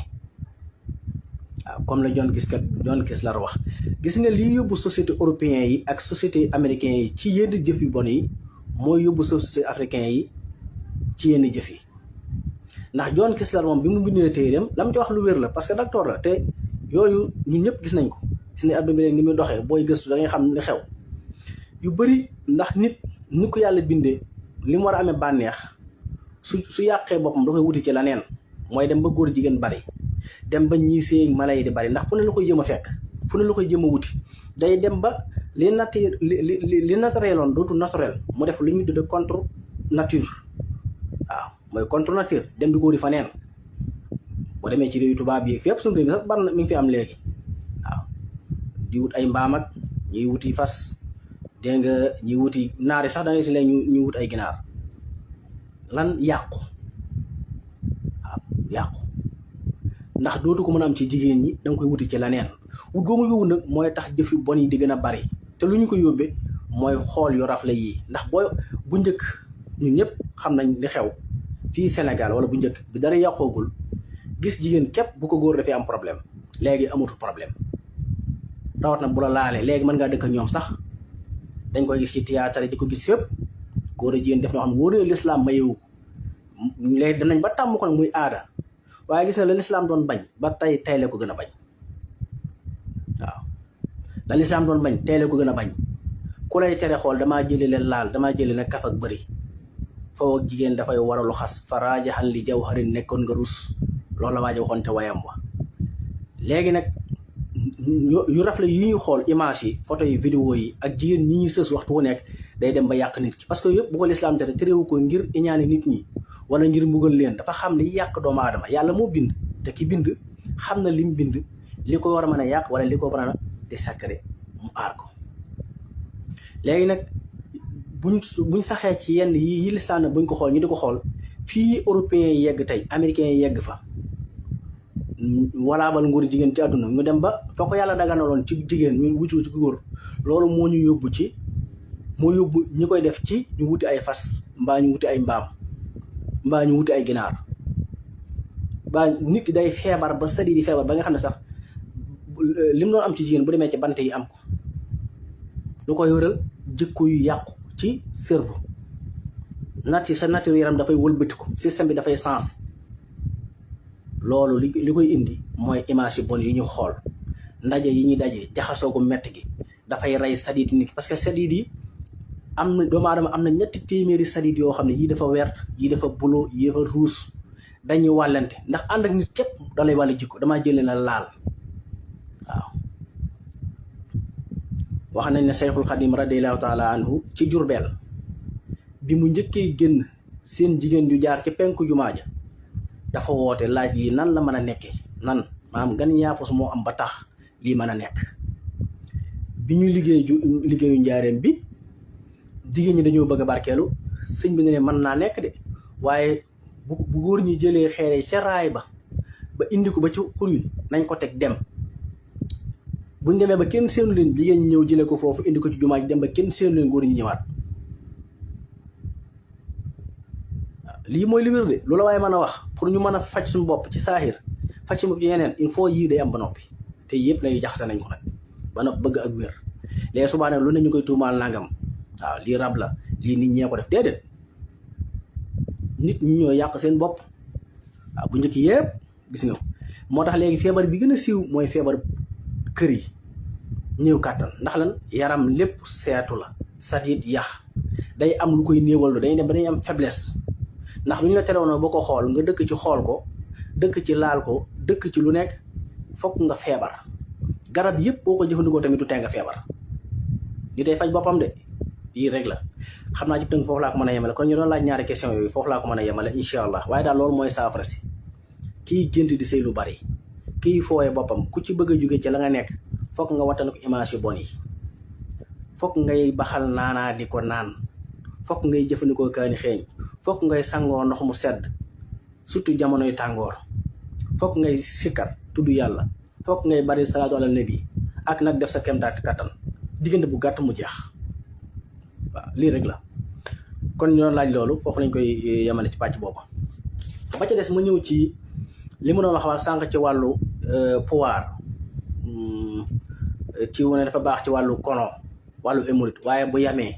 waaw comme la John Kessler wax, gis nga lii yóbbu société européen yi ak société américain yi ci yenn jëf yu bon yi mooy yóbbu société africain yi ci yenn jëf yi. ndax John Kessler moom bi mu bindee téereem la mu ci wax lu wér la, parce que docteur la te yooyu ñun ñëpp gis nañ ko, gis ne àdduna bi léegi ni muy doxee, booy gëstu da ngay xam li xew yu bëri. ndax nit ni ko yàlla bindee li mu war a amee bànneex su yàqee boppam da koy wuti ci la neen, mooy dem ba góor jigéen bari, dem ba ñii séeg mala yi di bari, ndax fu ne la koy jëm a fekk, fu ne la koy jëm a wuti. day dem ba li naturel loon dootu naturel, mu def lu ñuy tudde contre nature. waaw mooy contre nature, dem di góori fa neen. boo demee ci réew tubaab yi fépp suñu réew mi sax bar na mi ngi fi am léegi. waaw di wut ay mbaam ak ñuy wuti fas, dégg nga ñuy wuti naari sax da ngay si leen ñu wut ay ginaar. lan yàqu, waaw yàqu, ndax dootu ko mën a am ci jigéen ñi, da nga koy wuti ci leneen. wut googu yóbbu nag mooy tax jëf yu bon yi di gën a bari, te lu ñu ko yóbbee mooy xool yu rafle yii. ndax bu njëkk ñun ñëpp xam nañ li xew fii Sénégal, wala bu njëkk bi dara yàqoogul, gis jigéen képp bu ko góor dafay am problème. léegi amatul problème, rawat na bu la laalee léegi mën ngaa dëkk ñoom sax. dañ koy gis ci théâtre yi di ko gis fépp, góor a jigéen def noo xam ne wóor na lislaam mayewu ko. léegi danañ ba tàmm ko nag muy aada, waaye gis na la lislaam doon bañ ba tey la ko gën a bañ. waaw la lislaam doon bañ tey la ko gën a bañ. ku lay tere xool damaa jëli leen laal, damaa jëli leen kaf ak bëri, foo ak jigéen dafay waralu xas, faraajaxan li jawharin nekkoon nga rus. loolu la waaja waxoon te wayam wa. léegi nag yu rafle yi ñu xool, image yi, photo yi, vidéo yi, ak jigéen ñi ñuy sës waxtu wu nekk, day dem ba yàq nit ki. parce que yëpp bu ko lislaam tere terewu ko ngir iñaane nit ñi wala ngir mbugal leen. dafa xam li yàq doomu aadama. yàlla moo bind, te ki bind xam na lim bind, li ko war a mën a yàq wala li ko war a di sacré mu aar ko. léegi nag buñ saxee ci yenn yi lislaam nag buñ ko xool, ñu di ko xool fii européens yi yegg tey, américains yi yegg fa, walaabal nguur jigéen ci àdduna, ñu dem ba fa ko yàlla daganaloon ci jigéen ñu wuccu ci góor. loolu moo ñu yóbbu ñi koy def ci ñu wuti ay fas, mbaa ñu wuti ay mbaam, mbaa ñu wuti ay ginaar. ba nit ki day feebar ba sadi di feebar ba nga xam ne sax lim doon am ci jigéen bu demee ci bant yi am ko. lu koy wëral jikko yu yàqu ci cerveau. sa nature yaram dafay wëlbatiku, système bi dafay sensé. loolu li koy indi mooy image yu bon yi ñu xool, ndaje yi ñuy daje, jaxasoo gu metti gi dafay rey sadit nit ki. parce que sadit yi am na doomu aadama am na 300 sadit yoo xam ne yii dafa wert, yii dafa bulo, yii dafa ruus, dañuy wàllante. ndax ànd ak nit képp dalay wàll jikko, damaa jëlee la laal. waaw wax nañ ne Seyxul Xadim radiyallahu taala anhu ci Jurbel bi mu njëkkee génn seen jigéen ju jaar ci penku jumaa ja, dafa woote laaj yi nan la mën a nekkee, nan maanaam gan yaafus moo am ba tax lii mën a nekk. bi ñu liggéeyu njaareem bi, jigéen ñi dañoo bëgg a barkeelu, sëñ bi ne mën naa nekk de, waaye bu góor ñi jëlee xeere ca raay ba indi ko ba ci xur wi nañ ko teg dem. buñ demee ba kenn seenu leen, jigéen ñi ñëw jëlee ko foofu indi ko ci jumaa ji, dem ba kenn seenu leen, góor ñi ñëwaat. lii mooy li wér de, loolu waaye mën a wax pour ñu mën a faj suñu bopp ci saaxir, faj suñu bopp ci yeneen, il faut yii day am ba noppi. te yëpp lañuy jaxase nañ ko nag ba noppi bëgg ak wér. léegi subaa nag lu ne ñu koy tuumaal nangam, waaw lii rab la, lii nit ñee ko def. déedéet, nit ñi ñoo yàq seen bopp. waaw bu njëkk yëpp gis nga moo tax léegi feebar bi gën a siiw mooy feebar kër yi, néew kàttan. ndax lan? yaram lépp seetu la, sadit yax day am lu koy néewal, dañuy dem ba dañuy am faiblesse. ndax lu ñu la terewoon ba ko xool, nga dëkk ci xool ko, dëkk ci laal ko, dëkk ci lu nekk, fokk nga feebar. garab yëpp boo ko jëfandikoo tamit du tee nga feebar. li tey faj boppam de, yii rek la. xam naa ci tënk foofu laa ko mën a yemale. kon ñu doon laaj ñaari question yooyu, foofu laa ko mën a yemale incha allah. waaye daal loolu mooy saafara si. kii gént di sëy lu bari, kii fooye boppam, ku ci bëgg a jóge ci la nga nekk, fokk nga wattana ko image yu bon yi. fokk ngay baxal naanaa di ko naan, fokk ngay jëfandikoo kaani xeeñ, fokk ngay sangoo ndox mu sedd surtout jamonoy tàngoor, fokk ngay sikkar tudd yàlla, fokk ngay bari salaatu ala nabi, ak nag def sa kemtaat kattan, diggante bu gàtt mu jeex. waaw lii rek la. kon ñu doon laaj loolu foofu lañ koy yemale ci pàcc boobu. ba ca des mu ñëw ci li mu doon wax sànq ci wàllu pouvoir ci wane dafa baax ci wàllu colon wàllu hémorroïde waaye bu yamee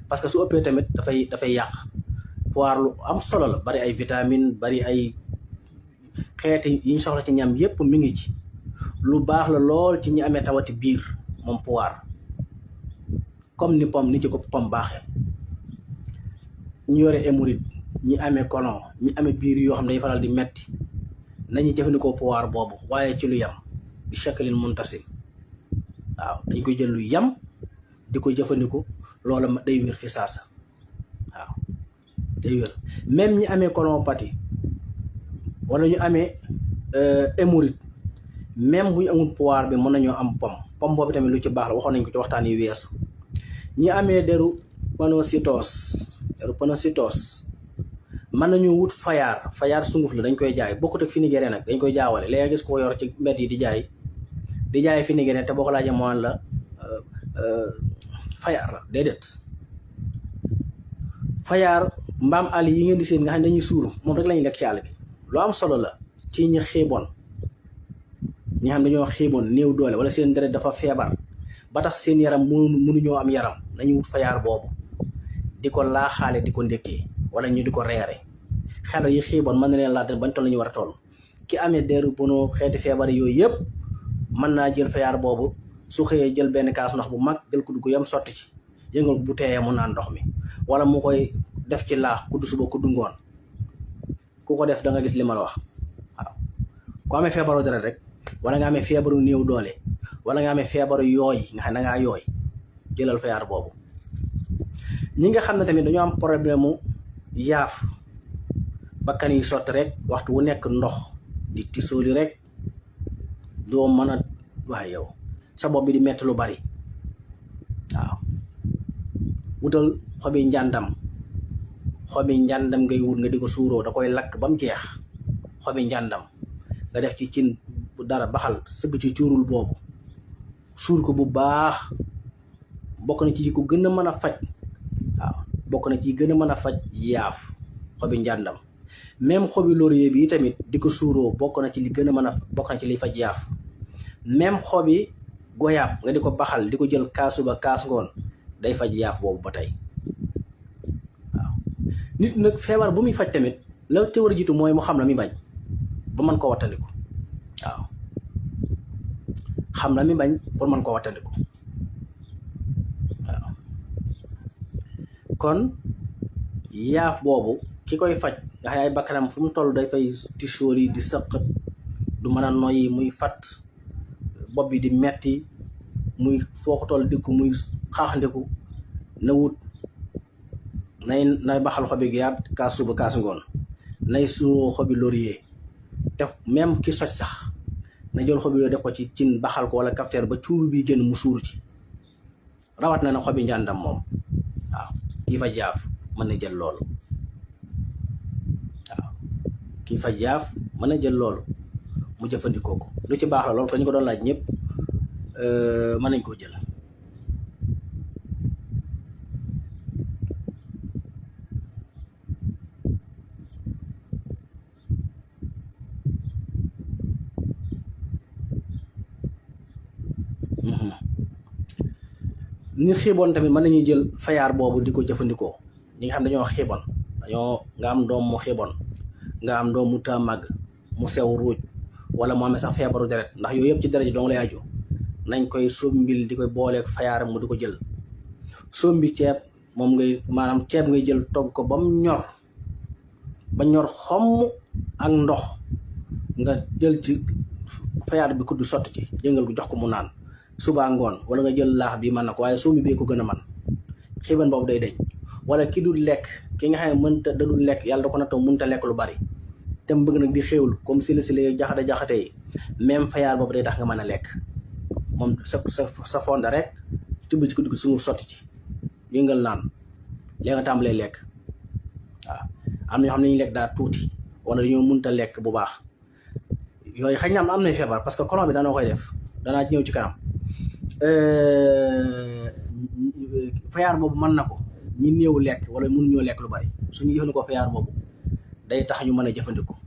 parce que su ëppee tamit dafay yàq. pouvoir lu am solo la, bari ay vitamine, bari ay xeeti yi ñu soxla ci ñam yépp mi ngi ci. lu baax la lool ci ñi amee tawati biir moom pouvoir comme ni pomme ni ci ko pomme baaxee. ñu yore hémorroïde, ñi amee colon, ñi amee biir yoo xam ne day faral di metti nañu jëfandikoo pouvoir boobu waaye ci lu yam bi shaklin muntasim. waaw dañ koy jël lu yam di ko jëfandikoo loola day wér fi saasa. waaw day wér même ñi amee colonopathie wala ñu amee hémorroïde, même bu ñu amul pouvoir bi mën nañoo am pomme boobu tamit lu ci baax la, waxoon nañ ko ci waxtaan yu weesu. ñi amee deru panocytose mën nañu wut fayaar sunguf la, dañ koy jaay bokkut ak finigéré nag, dañ koy jaawale. léegi gis ko yor ci mbedd yi di jaay finigéré te boo ko laajee moo la fayaar la. déedéet, fayaar mbaam àll yi ngeen di seen nga xam ne dañuy suuru moom rek lañuy lekk ci àll bi. lu am solo la ci ñi xiiboon, ñi xam dañoo xiiboon néew doole wala seen deret dafa feebar ba tax seen yaram mënuñoo am yaram, nañu wut fayaar boobu di ko laaxaale di ko ndékkee wala ñu di ko reere. xelo yi xiiboon mën na leen laata bañ toll la ñu war a toll. ki amee deru bono xeeti feebar yooyu yëpp mën naa jël fayaar boobu, su xëyee jël benn kaas ndox bu mag jël ko dugg yam sotti ci, yëngal bu teeyee mu naan ndox mi, wala mu koy def ci laax kuddu suba kuddu ngoon. ku ko def da nga gis li ma la wax. waaw ku amee feebaru deret rek wala nga amee feebaru néew doole wala nga amee feebaru yooy nga xam ne dangaa yooy, jëlal fayaar boobu. ñi nga xam ne tamit dañoo am problème mu yaaf, bakkan yi sotti rek waxtu wu nekk ndox di tisooli rek, doo mën a waaye yow sa bopp bi di metti lu bari. waaw wutal xobi njàndam ngay wut nga di ko suuroo, da koy lakk ba mu jeex. xobi njàndam nga def ci cin bu dara baxal sëgg ci cuurul boobu, suur ko bu baax. bokk na ci ko gën a mën a faj. waaw bokk na ci gën a mën a faj yaaf, xobi njàndam. même xobi laurier bi tamit di ko suuroo bokk na ci li gën a mën a bokk na ci liy faj yaaf. même xobi goyaab nga di ko baxal di ko jël kaas suba kaas ngoon, day faj yaaf boobu ba tey. waaw nit nag feebar bu muy faj tamit la te war a jiitu mooy mu xam la mi bañ ba mën ko wattandiku. waaw xam la mi bañ pour mën ko wattandiku. waaw kon yaaf boobu ki koy faj nga xam ne ay bakkanam fu mu toll day fay tisóor yi di sëqat, du mën a noyyi, muy fat, bopp bi di metti, muy foo ko toll dikku muy xaaxandiku, na wut nay baxal xobi goyaab kaas suba kaas ngoon, nay suuroo xobi laurier. def même ki soj sax na jël xobi laurier def ko ci cin baxal ko wala kafteer ba cuuru bi génn mu suuru ci. rawat na xobi njàndam moom. waaw kii fa jaaf mën na jël loolu. waaw kii fa jaaf mën na jël loolu mu jëfandikoo ko, lu ci baax la loolu ko ñu ko doon laaj ñëpp mën nañ koo jël. ñi xiiboon tamit mën nañuy jël fayaar boobu di ko jëfandikoo. ñi nga xam dañoo xiiboon, nga am doom mu xiiboon, nga am doom mu ta màgg mu sew ruuj, wala mu amee sax feebaru deret, ndax yooyu yëpp ci deret ji dong lay aju. nañ koy sombil di koy booleeg fayaar mu di ko jël. sombi ceeb moom maanaam ceeb ngay jël togg ko ba mu ñor xomm ak ndox, nga jël ci fayaar bi kudd sotti ci, yëngal ko jox ko mu naan suba ngoon, wala nga jël laax bi mën na ko, waaye sombi bee ko gën a man. xiiban boobu day deñ. wala ki dul lekk, ki nga xam ne mënta da dul lekk, yàlla da ko nattoo mënta lekk lu bari te mu bëgg nag di xéewlu comme sili jaxate yi, même fayaar boobu day tax nga mën a lekk. moom sa fonda rek tibb ci ko dugg sunguf sotti ci, yëngal naan, léegi nga tàmbalee lekk. waaw am na ñoo xam ne ñu lekk daa tuuti wala dañoo mënta lekk bu baax, yooyu xëy na am nay feebar parce que colon bi danaa koy def, danaa ñëw ci kanam. fayaar boobu mën na ko ñi néew lekk wala mënuñoo lekk lu bari suñu jëfandikoo feebar boobu day tax ñu mën a jëfandikoo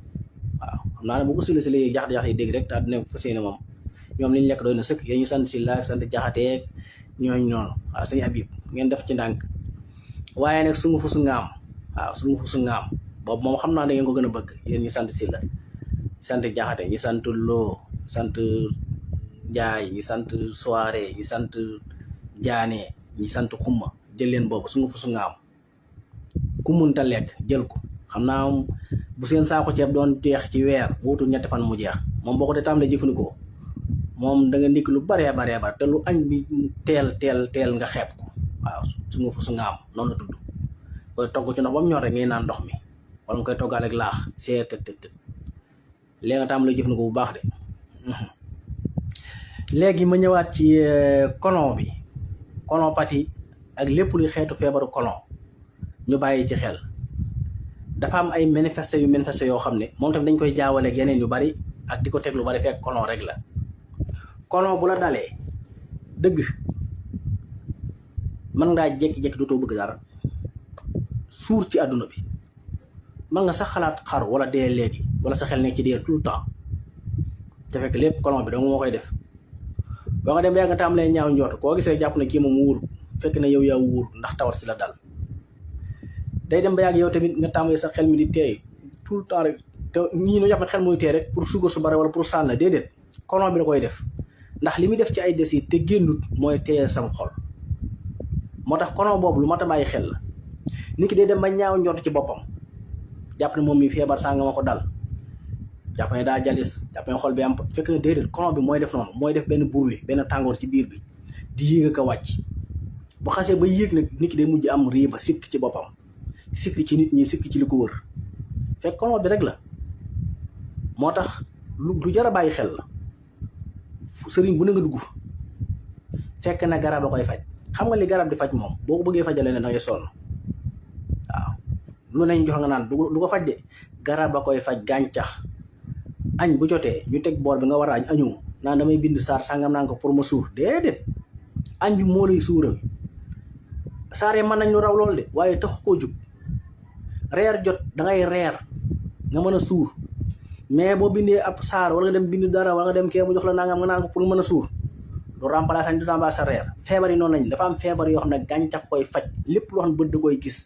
waaw xam naa ne bu usuli si léegi jaxate yi dégg rek daal dina fas yéene moom ñoom li ñu lekk doy na sëkk yéen ñu sant si la sant jaxateeg ñooñu noonu waaw sëñ Habib ngeen def ci ndànk waaye nag sungu fu su ngaam waaw sungu fu su ngaam boobu moom xam naa da ngeen ko gën a bëgg yéen ñi sant si la sant jaxate ñi sant loo sant njaay ñi sant soirée ñi sant jaane ñi sant xumma jël leen boobu sungu fu su ngaam ku munta lekk jël ko xam naa bu seen saako ceeb doon jeex ci weer wuutul ñetti fan mu jeex moom boo ko dee tàmbalee jëfandikoo moom da nga ndikk lu baree ba te lu añ bi teel nga xeeb ko waaw sungu fu su ngaam noonu la tudd koy togg ci ndox ba mu ñor rek ngay naan ndox mi wala nga koy toggaale ak laax seet léegi nga tàmbalee jëfandikoo bu baax de léegi ma ñëwaat ci colon bi colopathie ak lépp luy xeetu feebaru colon ñu bàyyi ci xel dafa am ay manifesté yoo xam ne moom tamit dañ koy jaawale ak yeneen yu bari ak di ko teg lu bari fekk colon rek la colon bu la dalee dëgg mën ngaa jékki-jékki dootoo bëgg dara suur ci àdduna bi mën nga sax xalaat xaru wala dee léegi wala sa xel nekk ci dee tout le temps te fekk lépp colon bi dong moo koy def boo nga dem ba nga tàmbalee ñaaw njort koo gisee jàpp na kii moom wuur fekk na yow yaa wuur ndax tawat si la dal day dem ba yàgg yow tamit nga tàmbalee sa xel mi di teey tout le temps rek te ñii ñu jàpp ne xel muy teey rek pour sugar su bare wala pour sànn la déedéet colon bi da koy def ndax li muy def ci ay des yi te génnut mooy teeyal sam xol moo tax colon boobu lu mat a bàyyi xel la nit ki day dem ba ñaaw njort ci boppam jàpp ne moom mi feebar sànga ma ko dal jàpp ne daa jalis jàpp ne xol bi am fekk ne déedéet colon bi mooy def noonu mooy def benn bruit benn tàngoor ci biir bi di yéeg ak a wàcc bu xasee ba yéeg nag nit ki day mujj am riiba sikk ci boppam sikk ci nit ñi sikk ci li ko wër fekk colon bi rek la moo tax lu jar a bàyyi xel la sëriñ bu ne nga dugg fekk na garab a koy faj xam nga li garab di faj moom boo ko bëggee fajale ne da ngay sonn waaw lu nañ jox nga naan du ko faj de garab a koy faj gàncax añ bu jotee ñu teg bool bi nga war a añ añoo naan damay bind saar sangam naan ko pour ma suur déedéet añ bi moo lay suural saar yi mën nañ lu raw lool de waaye taxu koo jug reer jot da ngay reer nga mën a suur mais boo bindee ab saar wala nga dem bind dara wala nga dem kee mu jox la nangam nga naan ko pour mën a suur du remplacer añ du remplacer sa reer feebar yi noonu lañ dafa am feebar yoo xam ne gàncax koy faj lépp loo xam ne bët da koy gis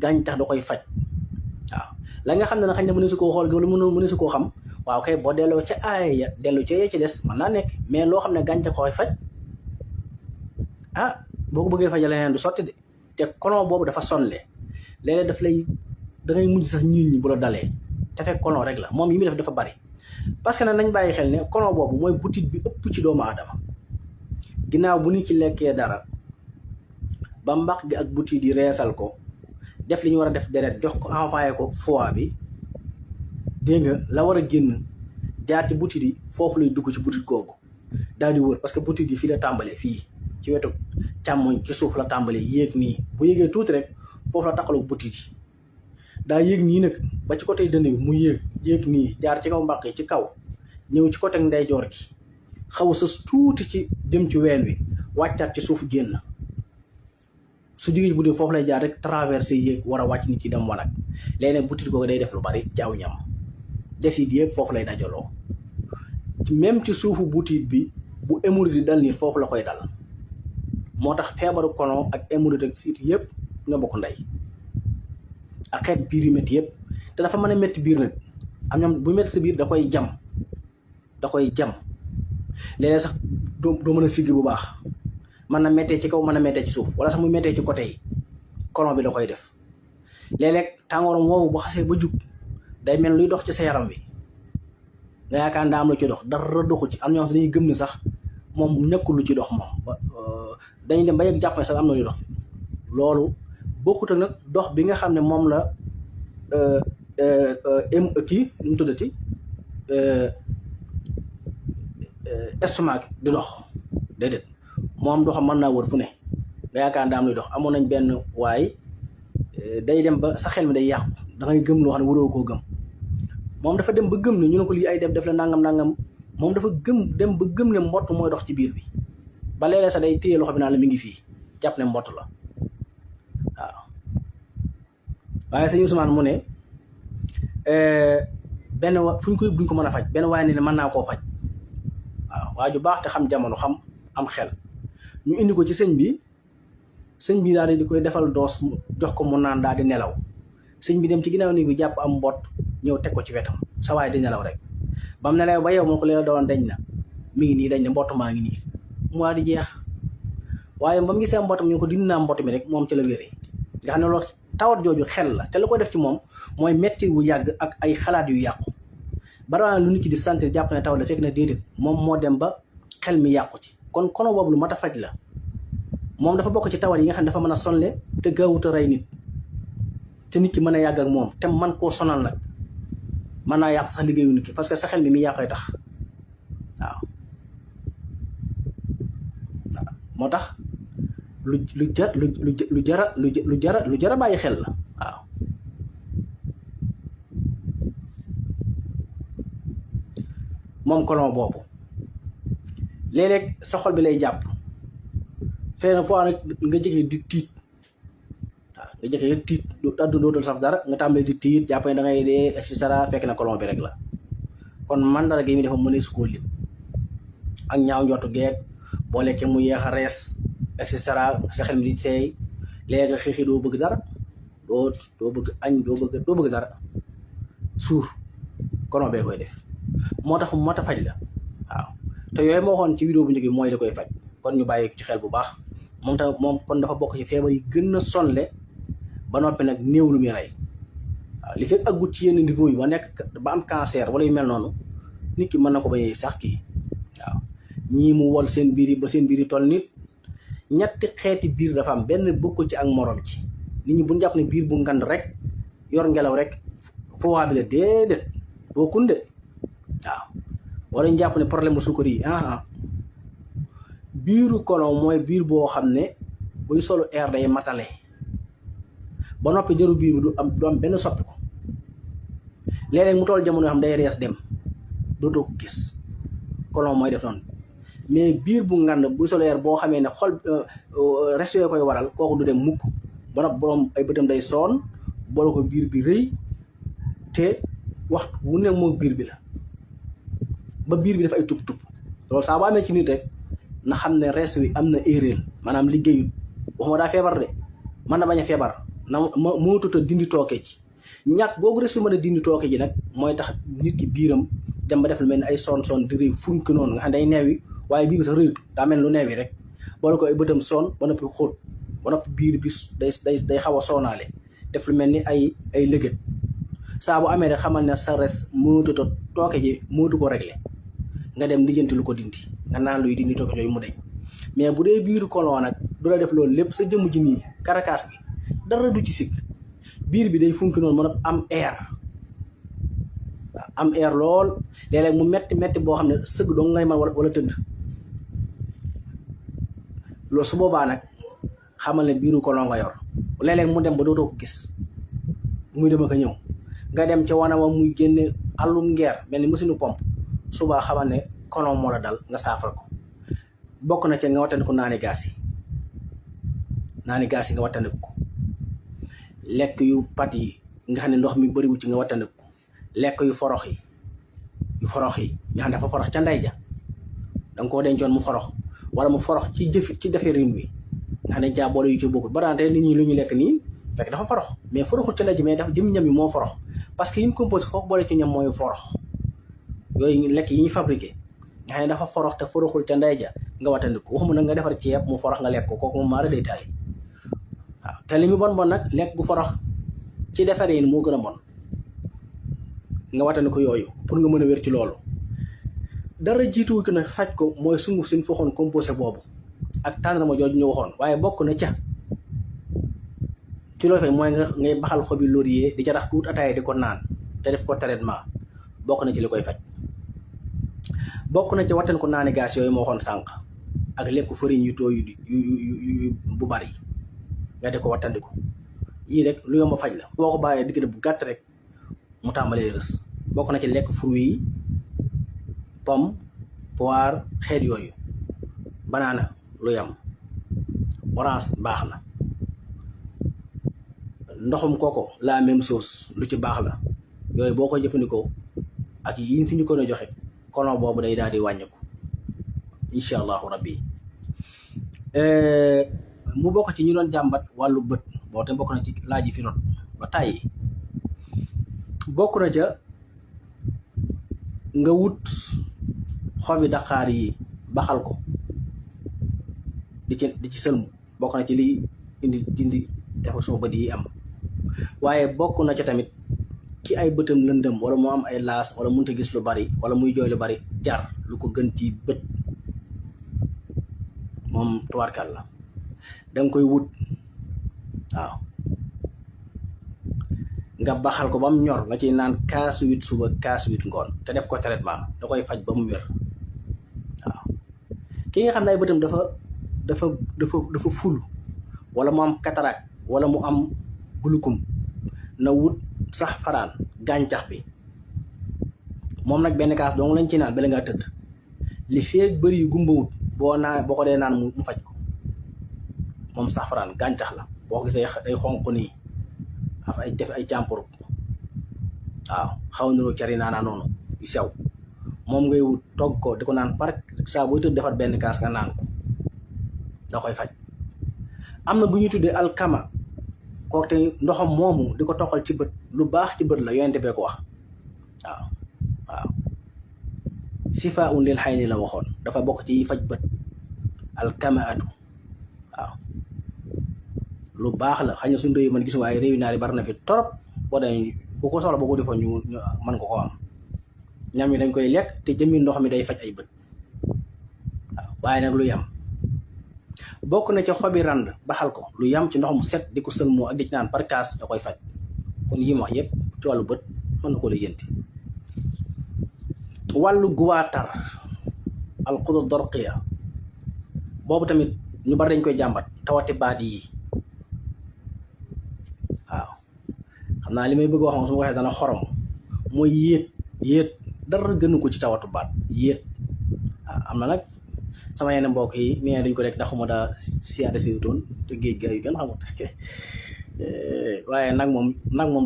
gàncax da koy faj waaw la nga xam ne nag xañ ne mëne su koo xool wala mëne su koo xam waaw kay boo delloo ca aaya delloo ca yee ci des mën naa nekk mais loo xam ne gàncax koy faj ah boo ko bëggee fajal leneen du sotti de te colon boobu dafa sonle léeg-léeg daf lay da ngay mujj sax ñiiñ ñi bu la dalee te fekk colon rek la moom yi muy def dafa bari parce que nag nañ bàyyi xel ne colon boobu mooy butit bi ëpp ci doomu aadama ginnaaw bu nit ci lekkee dara ba mbax gi ak butit yi reesal ko def li ñu war a def deret jox ko envoyé ko foie bi dégg nga la war a génn jaar ci butit yi foofu lay dugg ci butit googu daal di wër parce que butit yi fii la tàmbalee fii ci wetu càmmoñ ci suuf la tàmbalee yéeg nii bu yéegee tuuti rek foofu la taxaloo butit yi daa yéeg nii nag ba ci côté dënn bi mu yéeg nii jaar ci kaw mbàq yi ci kaw ñëw ci côté ndeyjoor gi xaw a sës tuuti ci jëm ci ween wi wàccaat ci suuf génn su jógee butit foofu lay jaar rek traversé yéeg war a wàcc nit ci dem wanag léegi nag butit googu day def lu bari ci aw ñam desit yëpp foofu lay dajaloo même ci suufu butit bi bu hémorroïde di dal nit foofu la koy dal moo tax feebaru colon ak hémorroïde ak siit yëpp nga bokk ndey ak xeet biir yu métti yëpp te dafa mën a métti biir nag am ñoom bu métti sa biir da koy jam léeg-léeg sax doo mën a siggi bu baax mën na méttee ci kaw mën na méttee ci suuf wala sax muy méttee ci côté yi colon bi da koy def léeg-léeg tàngooram woowu bu xasee ba jug day mel luy dox ci sa yaram wi nga yaakaar ndaa am lu ci dox dara doxu ci am ñoom sax dañuy gëm ne sax moom nekkul lu ci dox moom dañuy dem ba yegg jàpp ne sax am na luy dox loolu bokkut ak nag dox bi nga xam ne moom la kii nu mu tuddati estomac di dox déedéet moom doxam mën naa wër fu ne nga yaakaar ndaa am luy dox amoon nañ benn waaye day dem ba sa xel mi day yàqu da ngay gëm loo xam ne waroo koo gëm moom dafa dem ba gëm ne ñu ne ko lii ay def la nangam moom dafa dem ba gëm ne mbott mooy dox ci biir bi ba léeg-léeg sax day téye loxo bi naan la mi ngi fii jàpp ne mbott la waaye sëñ Ousmane mu ne benn fu ñu koy duñ ko mën a faj benn waaye ne mën naa koo faj waaw waa ju baax te xam jamono xam am xel ñu indi ko ci sëñ bi daal di koy defal doos jox ko mu naan daal di nelaw sëñ bi dem ci ginnaaw néeg bi jàpp am mbott ñëw teg ko ci wetam sa waay di nelaw rek ba mu nelaw ba yow moo ko leen doon dañ na mi ngi nii dañ na mbott maa ngi nii mu waa di jeex waaye ba mu gisee mbottam ñu ko dindi naa mbott mi rek moom ci la wéree nga xam ne loolu tawat jooju xel la te lu ko def ci moom mooy metti wu yàgg ak ay xalaat yu yàqu barawaan lu nit ki di sentir jàpp ne tawat la fekk na déedéet moom moo dem ba xel mi yàqu ci kon kono boobu lu mat a faj la moom dafa bokk ci tawat yi nga xam ne dafa mën a sonle te gaawut a rey nit te nit ki mën a yàgg ak moom te man koo sonal nag mën naa yàq sax liggéeyu nit ki parce que sa xel mi yàqee tax waaw moo tax lu jara bàyyi xel la waaw moom colon boobu léeg-léeg sa xol bi lay jàpp fenn foo nag nga jëkkee di tiit waaw nga jëkkee tiit addu dootul saf dara nga tàmbalee di tiit jàpp ne da ngay dee et cetera fekk na colon bi rek la kon mandara gi mi dafa mën a su koo lim ak ñaaw njottu geeg boo lekkee mu yeex a rees et cetera sa xel mi di teey léegi nga xëy doo bëgg dara doo bëgg añ doo bëgg dara suur colon bee koy def moo tax moo tax faj la waaw te yooyu moo waxoon ci vidéo bu njëkk bi mooy da koy faj kon ñu bàyyi ci xel bu baax moom kon dafa bokk ci feebar yi gën a sonle ba noppi nag néew lu muy rey waaw li fekk aggut ci yenn niveau yi ba nekk ba am cancer wala yu mel noonu nit ki mën na ko bañ sax kii waaw ñii mu wol seen biir yi ba seen biir yi toll nit ñetti xeeti biir dafa am benn bokku ci ak morom ci nit ñi bu ñu jàpp ne biir bu ngand rek yor ngelaw rek foo waa bi la déedéet boo kunde waaw wala ñu jàpp ne problème mu sukkar yi biiru colon mooy biir boo xam ne buy solu air day matale ba noppi jëru biir bi du am benn soppi ko léeg-léeg mu toll jamono yoo xam day rees dem dootoo ko gis colon mooy def noonu mais biir bu ngand buy solu air boo xamee ne xol res yooyu koy waral kooku du dem mukk ba noppi borom ay bëtam day soon boole ko biir bi rëy te waxtu wu ne moom biir bi la ba biir bi dafa ay tub loolu saa bu amee ci nit rek na xam ne res wi am na erreur maanaam liggéeyut waxuma daa feebar de man na bañ a feebar na moo tuta dindi tooke ji ñàkk googu res wi mën a dindi tooke ji nag mooy tax nit ki biiram dem ba def lu mel ni ay son di rëy funk noonu nga xam ne day neewi waaye biir bi sax rëyut daa mel lu neewi rek boole ko ay bëtam soon ba noppi xóot ba noppi biir bi day xaw a soonaale def lu mel ni ay lëgët saa bu amee rek xamal ne sa res moo tuta tooke ji mootu ko réglé nga dem lijjanti lu ko dindi nga naan luy dindi tooke jooyu mu deñ mais bu dee biiru colon nag du la def loolu lépp sa jëmm ji nii karakaas gi dara du ci sikk biir bi day funki noonu mën a am air waaw am air lool léeg-léeg mu metti boo xam ne sëgg doo ngay mën wala tëdd loolu su boobaa nag xamal ne biiru colon nga yor léeg-léeg mu dem ba dootoo ko gis muy dem ak a ñëw nga dem ca wana wa muy génne àllum ngeer mel ni machine pompe subaa xamal ne colon moo la dal nga saafara ko bokk na ca nga wattandiku naani gaas yi nga wattandiku ko lekk yu pat yi nga xam ne ndox mi bëriwu ci nga wattandiku ko lekk yu forox yi nga xam ne dafa forox ca ndey ja da nga koo dencoon mu forox wala mu forox ci defarin wi nga xam ne caa boole yu ci bokkul barante nit ñi lu ñu lekk nii fekk dafa forox mais foroxul ca ndey ji mais dafa jëm ñam yi moo forox parce que yi ñu composé kooku boole ci ñam mooy forox yooyu lekk yi ñu fabriqué nga xam ne dafa forox te foroxul ca ndey ja nga wattandiku waxuma nag nga defar ceeb mu forox nga lekk ko kooku moom maara day taali waaw te li mu bon nag lekk gu forox ci defare yi moo gën a bon nga wattandiku yooyu pour nga mën a wér ci loolu dara jiituwu ko nag faj ko mooy sunguf suñ foxoon composé boobu ak tàndarma jooju ñu waxoon waaye bokk na ca ci loolu fay mooy ngay baxal xobi laurier di ca rax tuut ataaya di ko naan te def ko traitement bokk na ci li koy faj bokk na ci wattan ko naani gaas yooyu moo waxoon sànq ak lekku fariñ yu tooy yu bu bari nga di ko wattandiku yii rek lu yomb faj la boo ko bàyyee diggante bu gàtt rek mu tàmbalee rës bokk na ci lekk fruit yi pomme poire xeet yooyu banaana lu yam orange baax na ndoxum koko la même chose lu ci baax la yooyu boo ko jëfandikoo ak yi fi ñu ko joxe kono boobu day daal di wàññiku incha allahu rabbi. mu bokk ci ñu doon jàmbat wàllu bët boo te bokk na ci laaj yi fi not ba tàyyi bokk na ca nga wut xobi daqaar yi baxal ko di ci sëlmu bokk na ci liy indi infection bët yi am. waaye bokk na ca tamit ki ay bëtam lëndëm wala mu am ay laas wala mënut a gis lu bari wala muy jooy lu bari jar lu ko gën ci bët moom tubaarkal la danga koy wut waaw nga baxal ko ba mu ñor nga ciy naan kaas 8 suba kaas 8 ngoon te def ko traitement da koy faj ba mu wér waaw. ki nga xam ne ay bëtam dafa ful wala mu am cataracte wala mu am gulukum na wut sax faraan gàncax bi moom nag benn kaas dong lañ ci naan bala ngaa tëdd li feeg bëri yu gumbawut boo ko dee naan mu faj ko moom sax faraan gàncax la boo ko gisee day xonq nii af ay def ay càmpuru waaw xaw niroo cari naanaa noonu yu sew moom ngay wut togg ko di ko naan par saa booy tëdd defar benn kaas nga naan ko da koy faj. am na bu ñuy tuddee alkama kooku te ndoxam moomu di ko toqal ci bët lu baax ci bët la yonente bee ko wax waaw sifa un lil xayni la waxoon dafa bokk ci faj bët alkamaatu waaw lu baax la xëy na suñu réew man gis waaye réew naari bari na fi torop boo dañ ku ko soxla boo ko defoon ñu mën ko am ñam yi dañ koy lekk te jëmmi ndox mi day faj ay bët waaw waaye nag lu yam bokk na ca xobi rand baxal ko lu yam ci ndox mu set di ko sëlmoo ak di ci naan par kaas da koy faj kon yi ma wax yëpp ci wàllu bët mën na ko lijjanti. wàllu guwaatar alxudur dorqiya boobu tamit ñu bari dañ koy jàmbat tawati baat yi waaw xam naa li may bëgg wax moom su ma waxee dana xorom mooy yéet dara gënu ko ci tawatu baat yéet waaw am na nag sama yenn mbokk yi mi dañ ko rek ndaxuma daa siyaare siwutoon te géej ga yu gën xamut waaye nag moom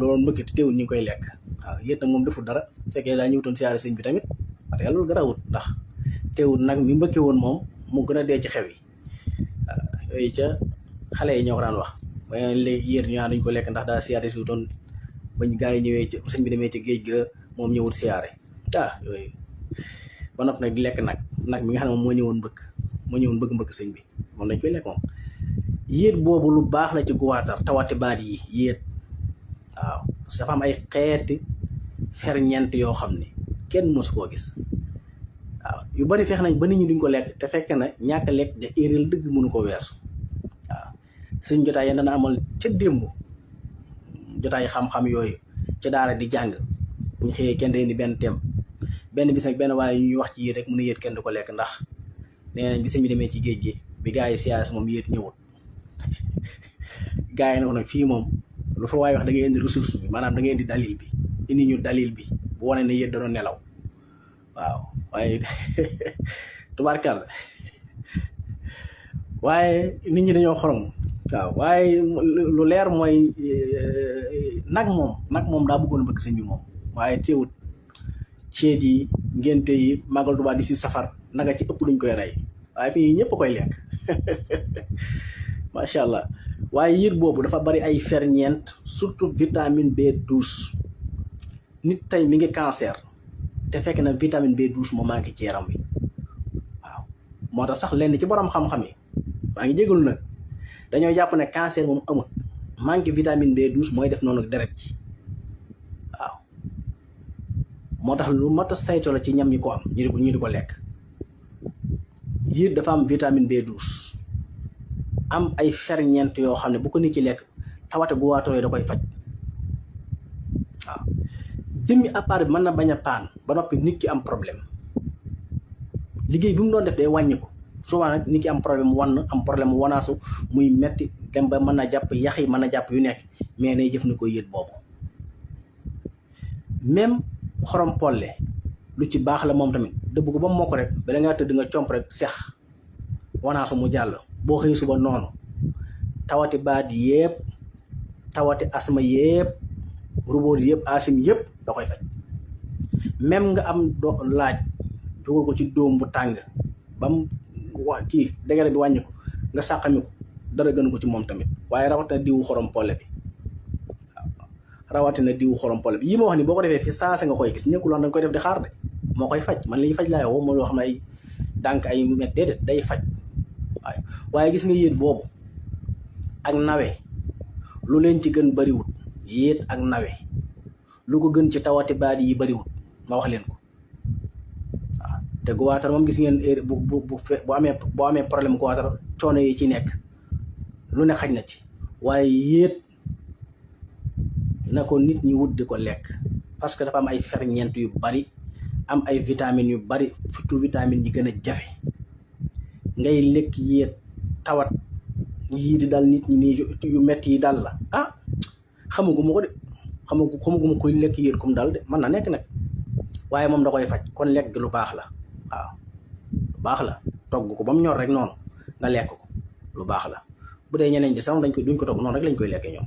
da doon mbëkkati teewul ñu ngi koy lekk waaw yéet nag moom deful dara fekkee daa ñëwutoon siyaare sëñ bi tamit wax dëgg loolu garawut ndax teewul nag mi mbëkke woon moom mu gën a dee ci xew yi waaw yooyu ca xale yi ñoo ko daan wax waaye léegi yéet ñu dañ ko lekk ndax daa siyaare siwutoon bañ gaa yi ñëwee ci sëñ bi demee ci géej ga moom ñëwut siyaare yooyu ba noppi nag di lekk nag mi nga xam ne moom moo ñëwoon bëgg sëñ bi moom dañ koy lekk moom yéet boobu lu baax la ci guwaatar tawati baat yi yéet waaw parce que dafa am ay xeeti ferñeent yoo xam ne kenn mosu koo gis waaw yu bari feex nañ ba nit ñi duñ ko lekk te fekk na ñàkk lekk nga éeréel dëgg mënu ko weesu waaw suñ jotaay yeen dana amal ca démb jotaay xam-xam yooyu ca daara di jàng buñ xëyee kenn day ni benn thème benn bis nag benn waaye ñuy wax ci yéet rek mën a yéet kenn du ko lekk ndax nee nañ bi sëñ bi demee ci géej gi bi gaa yi siyaas moom yéet ñëwut gaa yi ne ko nag fii moom lu fa waaye wax da ngay indi ressource bi maanaam da ngay indi dalil bi indi ñu dalil bi bu wane ne yéet da doon nelaw waaw waaye tubaarkàlla waaye nit ñi dañoo xorom waaw waaye lu leer mooy nag moom daa bëggoon bëgg sëñ bi moom waaye teewut ceet yi ngénte yi màggal Tuubaa di si safar naga ci ëpp duñ koy rey waaye fii ñëpp koy lekk macha allah waaye yéet boobu dafa bari ay ferñeent surtout vitamine B12 nit tey mi ngi cancer te fekk na vitamine B12 moo manqué ci yaram wi waaw moo tax sax lenn ci borom xam-xam yi maa ngi jégalu nag dañoo jàpp ne cancer moom amut manqué vitamine B12 mooy def noonu deret ci waaw moo tax lu mat a sayto la ci ñam ñi ko am ñu di ko lekk yéet dafa am vitamine B12 am ay ferñeent yoo xam ne bu ko nit ki lekk tawate gu waatoo da koy faj waaw jëmmi appareil bi mën na bañ a paan ba noppi nit ki am problème liggéey bi mu doon def day wàññiku souvent nag nit ki am problème am problème wanaasu muy metti dem ba mën na jàpp yax yi mën na jàpp yu nekk mais nay jëfandikoo yéet boobu même xorom polle lu ci baax la moom tamit dëbb ko ba mu mokk rek bala ngaa tëdd nga comp rek sex wanaasu mu jàll boo xëy suba noonu tawati baat yépp tawati asma yëpp rubóot yëpp asim yëpp da koy faj même nga am laaj dugal ko ci dóom bu tàng bam kii degere bi wàññi ko nga sàqami ko dara gën ko ci moom tamit waaye rawatina diwu xorom polle bi rawatina diwu xorom polle bi yi ma wax ni boo ko defee fi saase nga koy gis nekkul wax da nga koy def di xaar de moo koy faj man li ñuy faj laay woo moo loo xam ne ay dànk ay met déedéet day faj waaye gis nga yéet boobu ak nawe lu leen ci gën bariwut yéet ak nawe lu ko gën ci tawati baadi yi bariwut ma wax leen ko waaw te guwaatar moom gis ngeen bu amee problème guwaatar coono yi ci nekk lu ne xaj na ci waaye yéet na ko nit ñi wut di ko lekk parce que dafa am ay ferñeent yu bari am ay vitamines yu bari surtout vitamines yi gën a jafe ngay lekk yéet tawat yii di dal nit ñi nii yu metti yi dal la xamaguma ko de xamaguma koy lekk yéet comme dal de mën na nekk nag waaye moom da koy faj kon lekk gi lu baax la waaw lu baax la togg ko ba mu ñor rek noonu nga lekk ko lu baax la bu dee ñeneen ji sax duñ ko togg noonu rek lañ koy lekkee ñoom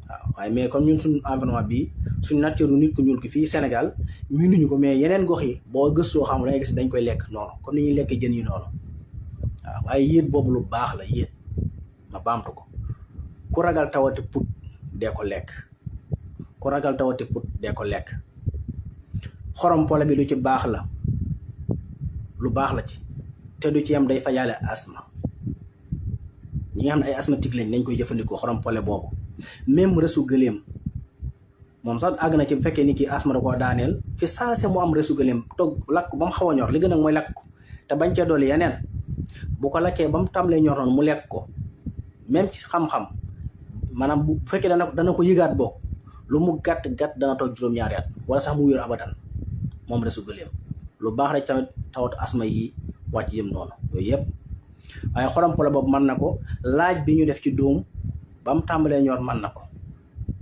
waaw waaye mais comme ñun suñu environnement bii suñu nature nit ku ñuul ki fii Sénégal miinuñu ko mais yeneen gox yi boo gëstoo xam da ngay gis dañ koy lekk noonu comme ni ñuy lekkee jën yi noonu waaw waaye yéet boobu lu baax la yéet ma baamtu ko ku ragal tawati put dee ko lekk ku ragal tawati put dee ko lekk xorom pole bi lu ci baax la lu baax la ci te du ci yam day fajaale asma ñi nga xam ne ay asthmatique lañ nañ koy jëfandikoo xorom pole boobu même resu gëléem moom sax àgg na ci bu fekkee ni kii asma da koo daaneel fi saase mu am resu gëléem togg lakk ba mu xaw a ñor li gën a mooy lakk ko te bañ cee dolli yeneen bu ko lakkee ba mu tàmbalee ñor noonu mu lekk ko même ci xam-xam maanaam bu fekkee dana ko yëgaat boog lu mu gàtt dana toog juróom-ñaari at wala sax mu wér abadan moom resu gëléem lu baax rek tamit tawatu asma yi wàcc jëm noonu yooyu yëpp waaye xorom pole boobu mën na ko laaj bi ñu def ci dóom ba mu tàmbalee ñor mën na ko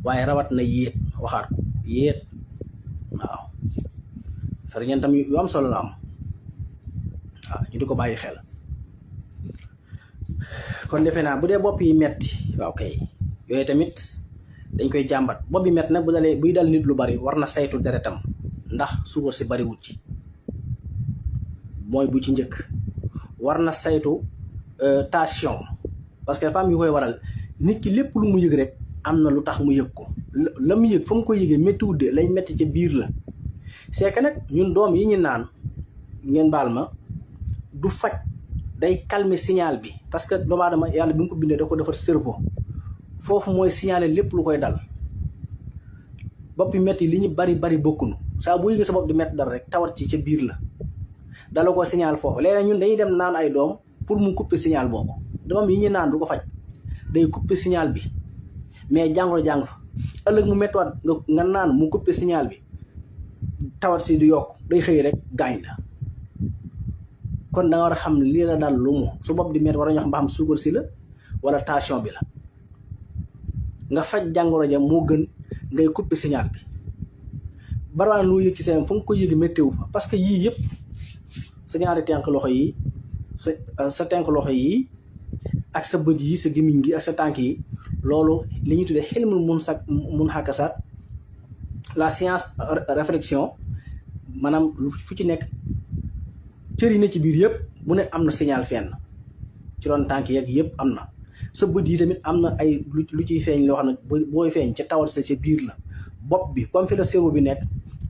waaye rawat na yéet waxaat ko yéet waaw ferñeentam yu am solo la am waaw ñu di ko bàyyi xel kon defe naa bu dee bopp yi metti waaw kay yooyu tamit dañ koy jàmbat bopp bi metti nag buy dal nit lu bari war na saytu deretam ndax suukar si bari wut ci mooy bu ci njëkk war na saytu tension parce que dafa am yu koy waral nit ki lépp lu mu yëg rek am na lu tax mu yëg ko la mu yëg fa mu ko yëgee méttiwut de lay métti ca biir la c'est que nag ñun doom yi ñu naan ngeen baal ma du faj day calmer signal bi parce que doomu aadama yàlla bi mu ko bindee da ko defar cerveau foofu mooy signaler lépp lu koy dal bopp yi métti li ñu bari bokkunu saa bu yëgee sa bopp di métti dara rek tawat ci ca biir la dala ko signal foofu léegi ñun dañuy dem naan ay doom pour mu couper signal boobu doom yi ñu naan du ko faj day couper signal bi mais jàngoro jàng fa ëllëg mu méttiwaat nga naan mu couper signal bi tawat si du yokk day xëy rek gaañ la kon da nga war a xam lii la daal lu mu su bopp di métti war a ñoo xam ba xam suukar si la wala tension bi la nga faj jàngoro ja moo gën ngay couper signal bi barwaan lu yëg ci seen fu nga ko yëgi méttéwu fa parce que yii yëpp sa ñaari tenk loxo yi sa tenk loxo yi ak sa bët yi sa gémmiñ gi ak sa tànk yi loolu li ñuy tuddee xilmul mun xàkkasaat la science réflexion maanaam fu ci nekk cër yi ne ci biir yëpp bu ne am na signal fenn ci doon tànk yeeg yëpp am na sa bët yi tamit am na ay lu ciy feeñ loo xam ne booy feeñ ca tawat sa ca biir la bopp bi comme fi la cerveau bi nekk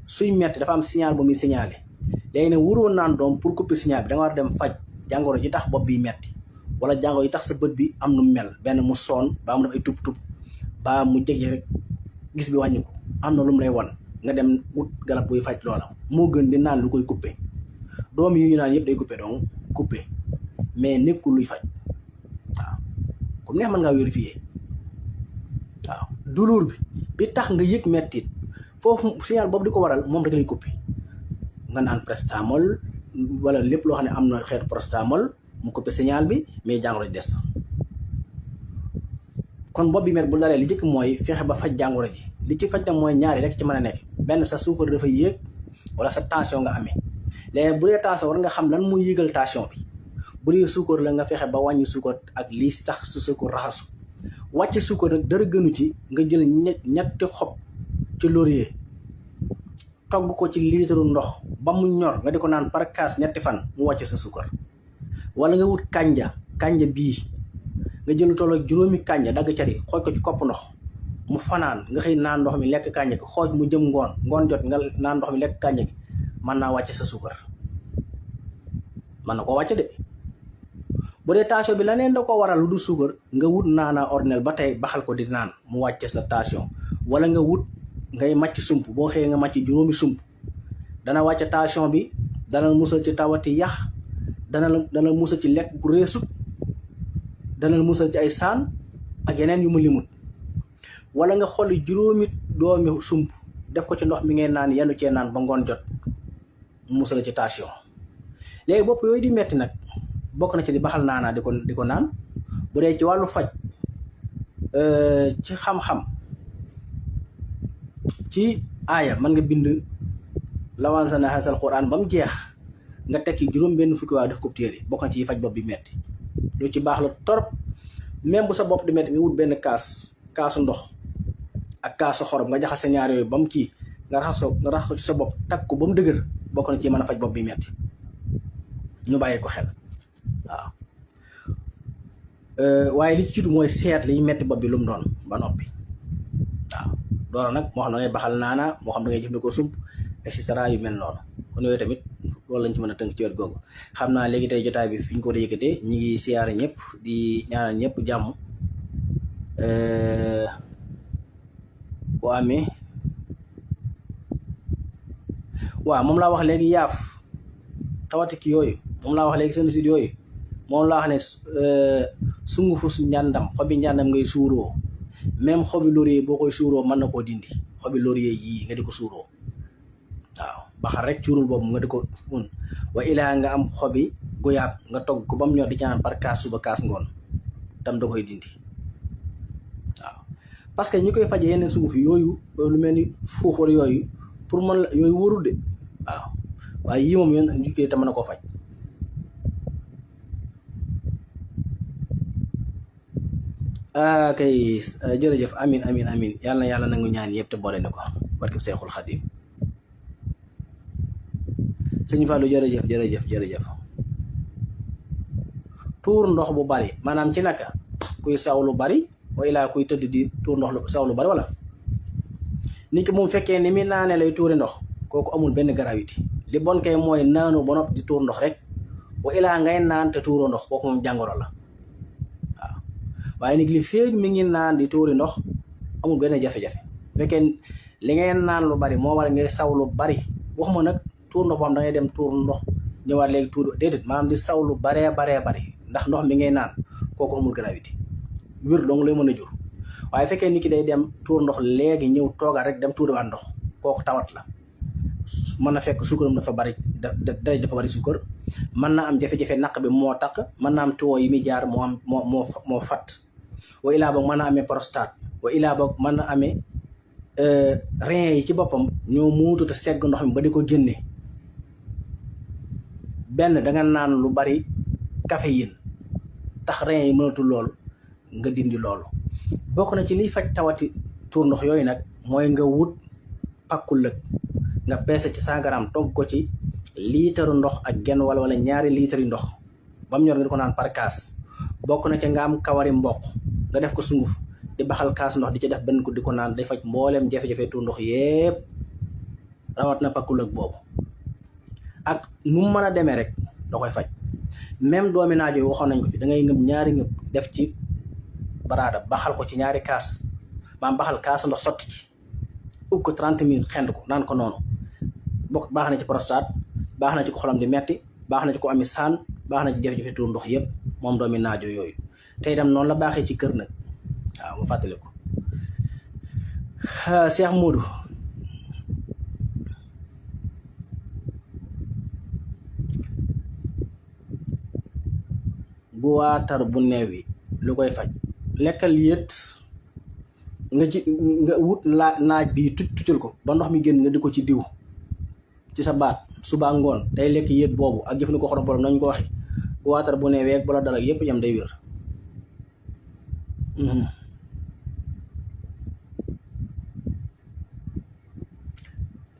suy metti dafa am signal bu muy signalé léegi nag waroon naan doom pour couper signal bi da nga war a dem faj jàngoro ji tax bopp bi metti wala jàngoro yi tax sa bët bi am nu mel benn mu soon baa mu def ay tub baa mu jege rek gis bi wàññi ko am na lu mu lay wan nga dem ut garab buy faj loola moo gën di naan lu koy couper doom yi ñu naan yëpp day couper donc couper mais nekkul luy faj waaw comme neex mën ngaa vérifier waaw douleur bi tax nga yëg mettit foofu signal boobu di ko waral moom rek lay couper nga naan prestamol wala lépp loo xam ne am na xeetu prestamol mu couper signal bi mais jàngoro ji des na kon bopp bi met bu dalee li jëkk mooy fexe ba faj jàngoro ji li ci faj tam mooy ñaari rek ci mën a nekk benn sa suukar dafa yéeg wala sa tension nga amee léegi bu dee tension war nga xam lan muy yéegal tension bi bu dee suukar la nga fexe ba wàññi suukar ak lii tax su suukar raxasu wàcce suukar nag dara gënu ci nga jël ñetti xob ci laurier togg ko ci liitaru ndox ba mu ñor nga di ko naan par kaas ñetti fan mu wàcce sa suukar. wala nga wut kanja bii nga jël toll ak juróomi kanja dagg cari xooj ko ci kopp ndox mu fanaan nga xëy naan ndox mi lekk kanja gi xooj mu jëm ngoon jot nga naan ndox mi lekk kanja gi mën naa wàcce sa suukar, mën na ko wàcce de. bu dee tension bi leneen da ko waral lu du suukar nga wut naanaa ordinaire ba tey baxal ko di naan mu wàcce sa tension. wala nga wut ngay màcc sump boo xëyee nga màcc juróomi sump dana wàcce tension bi, dana musal ci tawati yax, dana musal ci lekk gu reesut, dana musal ci ay saan ak yeneen yu mu limut. wala nga xolli juróomi doomi sump def ko ci ndox mi ngay naan yenn cee naan ba ngoon jot mu musal ci tension. léegi bopp yooyu di metti nag bokk na ci di baxal naanaa di ko naan. bu dee ci wàllu faj ci xam-xam ci aaya mën nga bind lawaan sa na xasal Qur'an ba mu jeex nga tekki juróom benn fukki waa def ko téere bokk na ci faj bopp bi metti lu ci baax la torop. même bu sa bopp di metti nga wut benn kaasu ndox ak kaasu xorom nga jaxase ñaar yooyu ba mu kii nga raxas ko ci sa bopp takk ko ba mu dëgër bokk na ci mën a faj bopp bi metti ñu bàyyi ko xel waaw. waaye li ci jiitu mooy seet li metti bopp bi lu mu doon ba noppi waaw. doora nag moo xam da ngay baxal naana, moo xam da ngay jëfandikoo sump et cetera yu mel noonu. kon yooyu tamit loolu lañ ci mën a tënk ci wet googu. xam naa léegi tey jotaay bi fi ñu ko war a yëkkatee ñi ngi siyaare ñëpp di ñaanal ñëpp jàmm. bu amee waaw moom laa wax léegi yaaf tawati ki yooyu moom laa wax léegi seen sit yooyu moom laa wax ne sungufu su njàndam xobi njàndam ngay suuroo. même xobi laurier boo koy suuroo mën na koo dindi. xobi laurier yii nga di ko suuroo waaw baxal rek cuurul boobu nga di ko un wa ilaa nga am xobi goyaab nga togg ko ba mu ñor di ci naan par kaas suba kaas ngoon tam da koy dindi waaw. parce que ñi koy faje yeneen sunguf yooyu lu mel ni fuufar yooyu pour mën la yooyu wóorul de waaw. waaye yii moom yoon ñu koy te mën na koo faj. kay jërëjëf amin yàlla na yàlla nangu ñaan yëpp te boole ne ko barkeb Seexul Xadim. sëñ Fallou jërëjëf. tuur ndox bu bari maanaam ci naka kuy saw lu bari wa ilaa kuy tëdd di tuur ndox lu saw lu bari wala nit ki moom fekkee ni mi naane lay tuuri ndox kooku amul benn gravité. li bon kay mooy naanu ba noppi di tuur ndox rek wa ilaa ngay naan te tuuroo ndox kooku moom jàngoro la waaw. waaye nit li féeg mi ngi naan di tuuri ndox amul benn jafe-jafe. fekkee li ngay naan lu bari moo war ngay saw lu bari waxuma nag tuur ndox boo xam da ngay dem tuur ndox ñëwaat léegi tuur déedéet maanaam di saw lu baree bari ndax ndox mi ngay naan kooku amul gravité wér dong lay mën a jur. waaye fekkee nit ki day dem tuur ndox léegi ñëw toogaat rek dem tuuriwaat ndox kooku tawat la. mën na fekk suukaram dafa bari dara dafa bari suukar, mën na am jafe-jafe naq bi moo taq, mën na am tuyau yi muy jaar moo fat wa ilaa boog mën na amee prostate wa ilaa boog mën na amee rein yi ci boppam ñoo muututa segg ndox mi ba di ko génne. benn da nga naan lu bari caféine tax rein yi mënatul loolu nga dindi loolu. bokk na ci liy faj tawati tuur ndox yooyu nag mooy nga wut pakku lëg nga peese ci 100 grammes togg ko ci liitaru ndox ak genn wala ñaari liitari ndox ba mu ñor nga di ko naan par kaas. bokk na ca nga am kawari mboq nga def ko sunguf di baxal kaas ndox di ci def benn ko di ko naan day faj mbooleem jafe-jafe tuur ndox yépp rawat na pakku lëg boobu ak nu mu mën a demee rek da koy faj. même doomi naajo yi waxoon nañ ko fi da ngay ngëb ñaari ngëb def ci baraada baxal ko ci ñaari kaas maam baxal kaas ndox sotti ci ub ko 30 minutes xend ko naan ko noonu bokk baax na ci prostate, baax na ci ko xolam di metti, baax na ci ko ami saan, baax na ci jafe-jafe tuur ndox yëpp moom doomi naajo yooyu. te itam noonu la baaxee ci kër nag waaw ma fàttali ko. Cheikh Modou bu waatar bu neew yi lu koy faj lekkal yéet nga wut naaj bi tuccal ko ba ndox mi génn nga di ko ci diw ci sa baat suba ngoon day lekk yéet boobu ak jëfandikoo xorom borom nañ ko waxe bu waatar bu neewee ak bu la dal ak yépp yam day wér.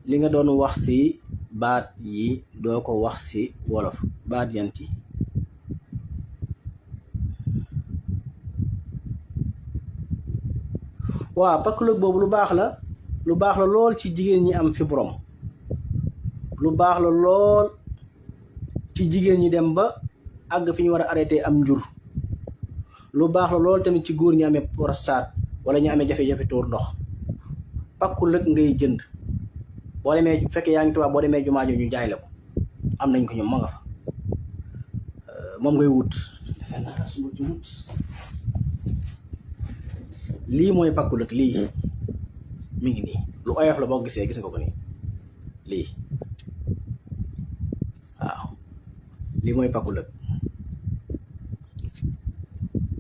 li nga doon wax ci baat yi doo ko wax ci wolof baat yanti waaw pakkulëg boobu lu baax la lool ci jigéen ñi am fibrome lu baax la lool ci jigéen ñi dem ba àgg fi ñu war a arrêté am njur lu baax la lool tamit ci góor ñi amee prostate wala ñu amee jafe-jafe tuur ndox pakkulëg ngay jënd boo demee bu fekkee yaa ngi tubaab boo demee jumaa ji ñu jaay la ko am nañ ko ñoom ma nga fa moom ngay wut lii mooy pakkulëg lii mi ngi nii lu oyof la boo gisee gis nga ko nii lii waaw lii mooy pakkulëg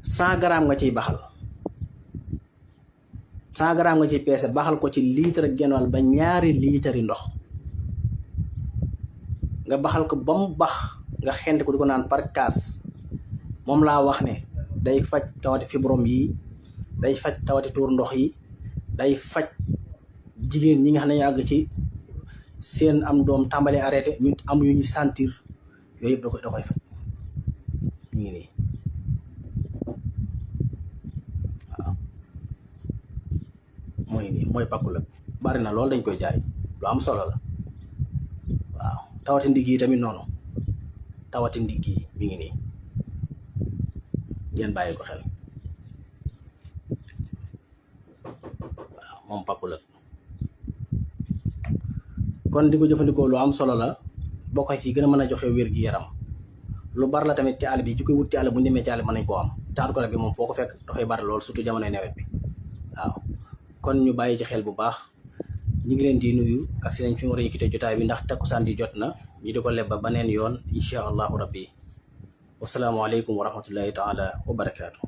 100 grammes nga ciy baxal 100 grammes nga ciy peese baxal ko ci litre genn wàll ba 2 litre yi ndox nga baxal ko ba mu bax nga xent ko di ko naan par kaas moom laa wax ne day faj tawati fibrome yi day faj tawati tuur ndox yi day faj jigéen ñi nga xam ne ñu àgg ci seen am doom tàmbali arrêté ñu am yu ñu sentir yooyu yëpp da koy faj ñu ngi nii waaw mooy nii mooy pakkulëg bari na loolu dañ koy jaay lu am solo la waaw tawati ndigg yi tamit noonu tawati ndigg yi mi ngi nii ngeen bàyyi ko xel waaw moom pakkulëg kon di ko jëfandikoo lu am solo la bokk ci gën a mën a joxe wér gi yaram lu bari la tamit ci àll bi ju koy wut ci àll bu ñu demee ci àll mën nañ koo am taatu garab bi moom foo ko fekk dafay bari lool surtout jamonoy nawet bi waaw kon ñu bàyyi ci xel bu baax ñu ngi leen di nuyu ak si nañ fi mu war a yëkkite jotaay bi ndax takkusaan di jot na ñu di ko leb ba beneen yoon incha allahu rabbi wasalaamualeykum wa rahmatullahi taala wa barakaatu.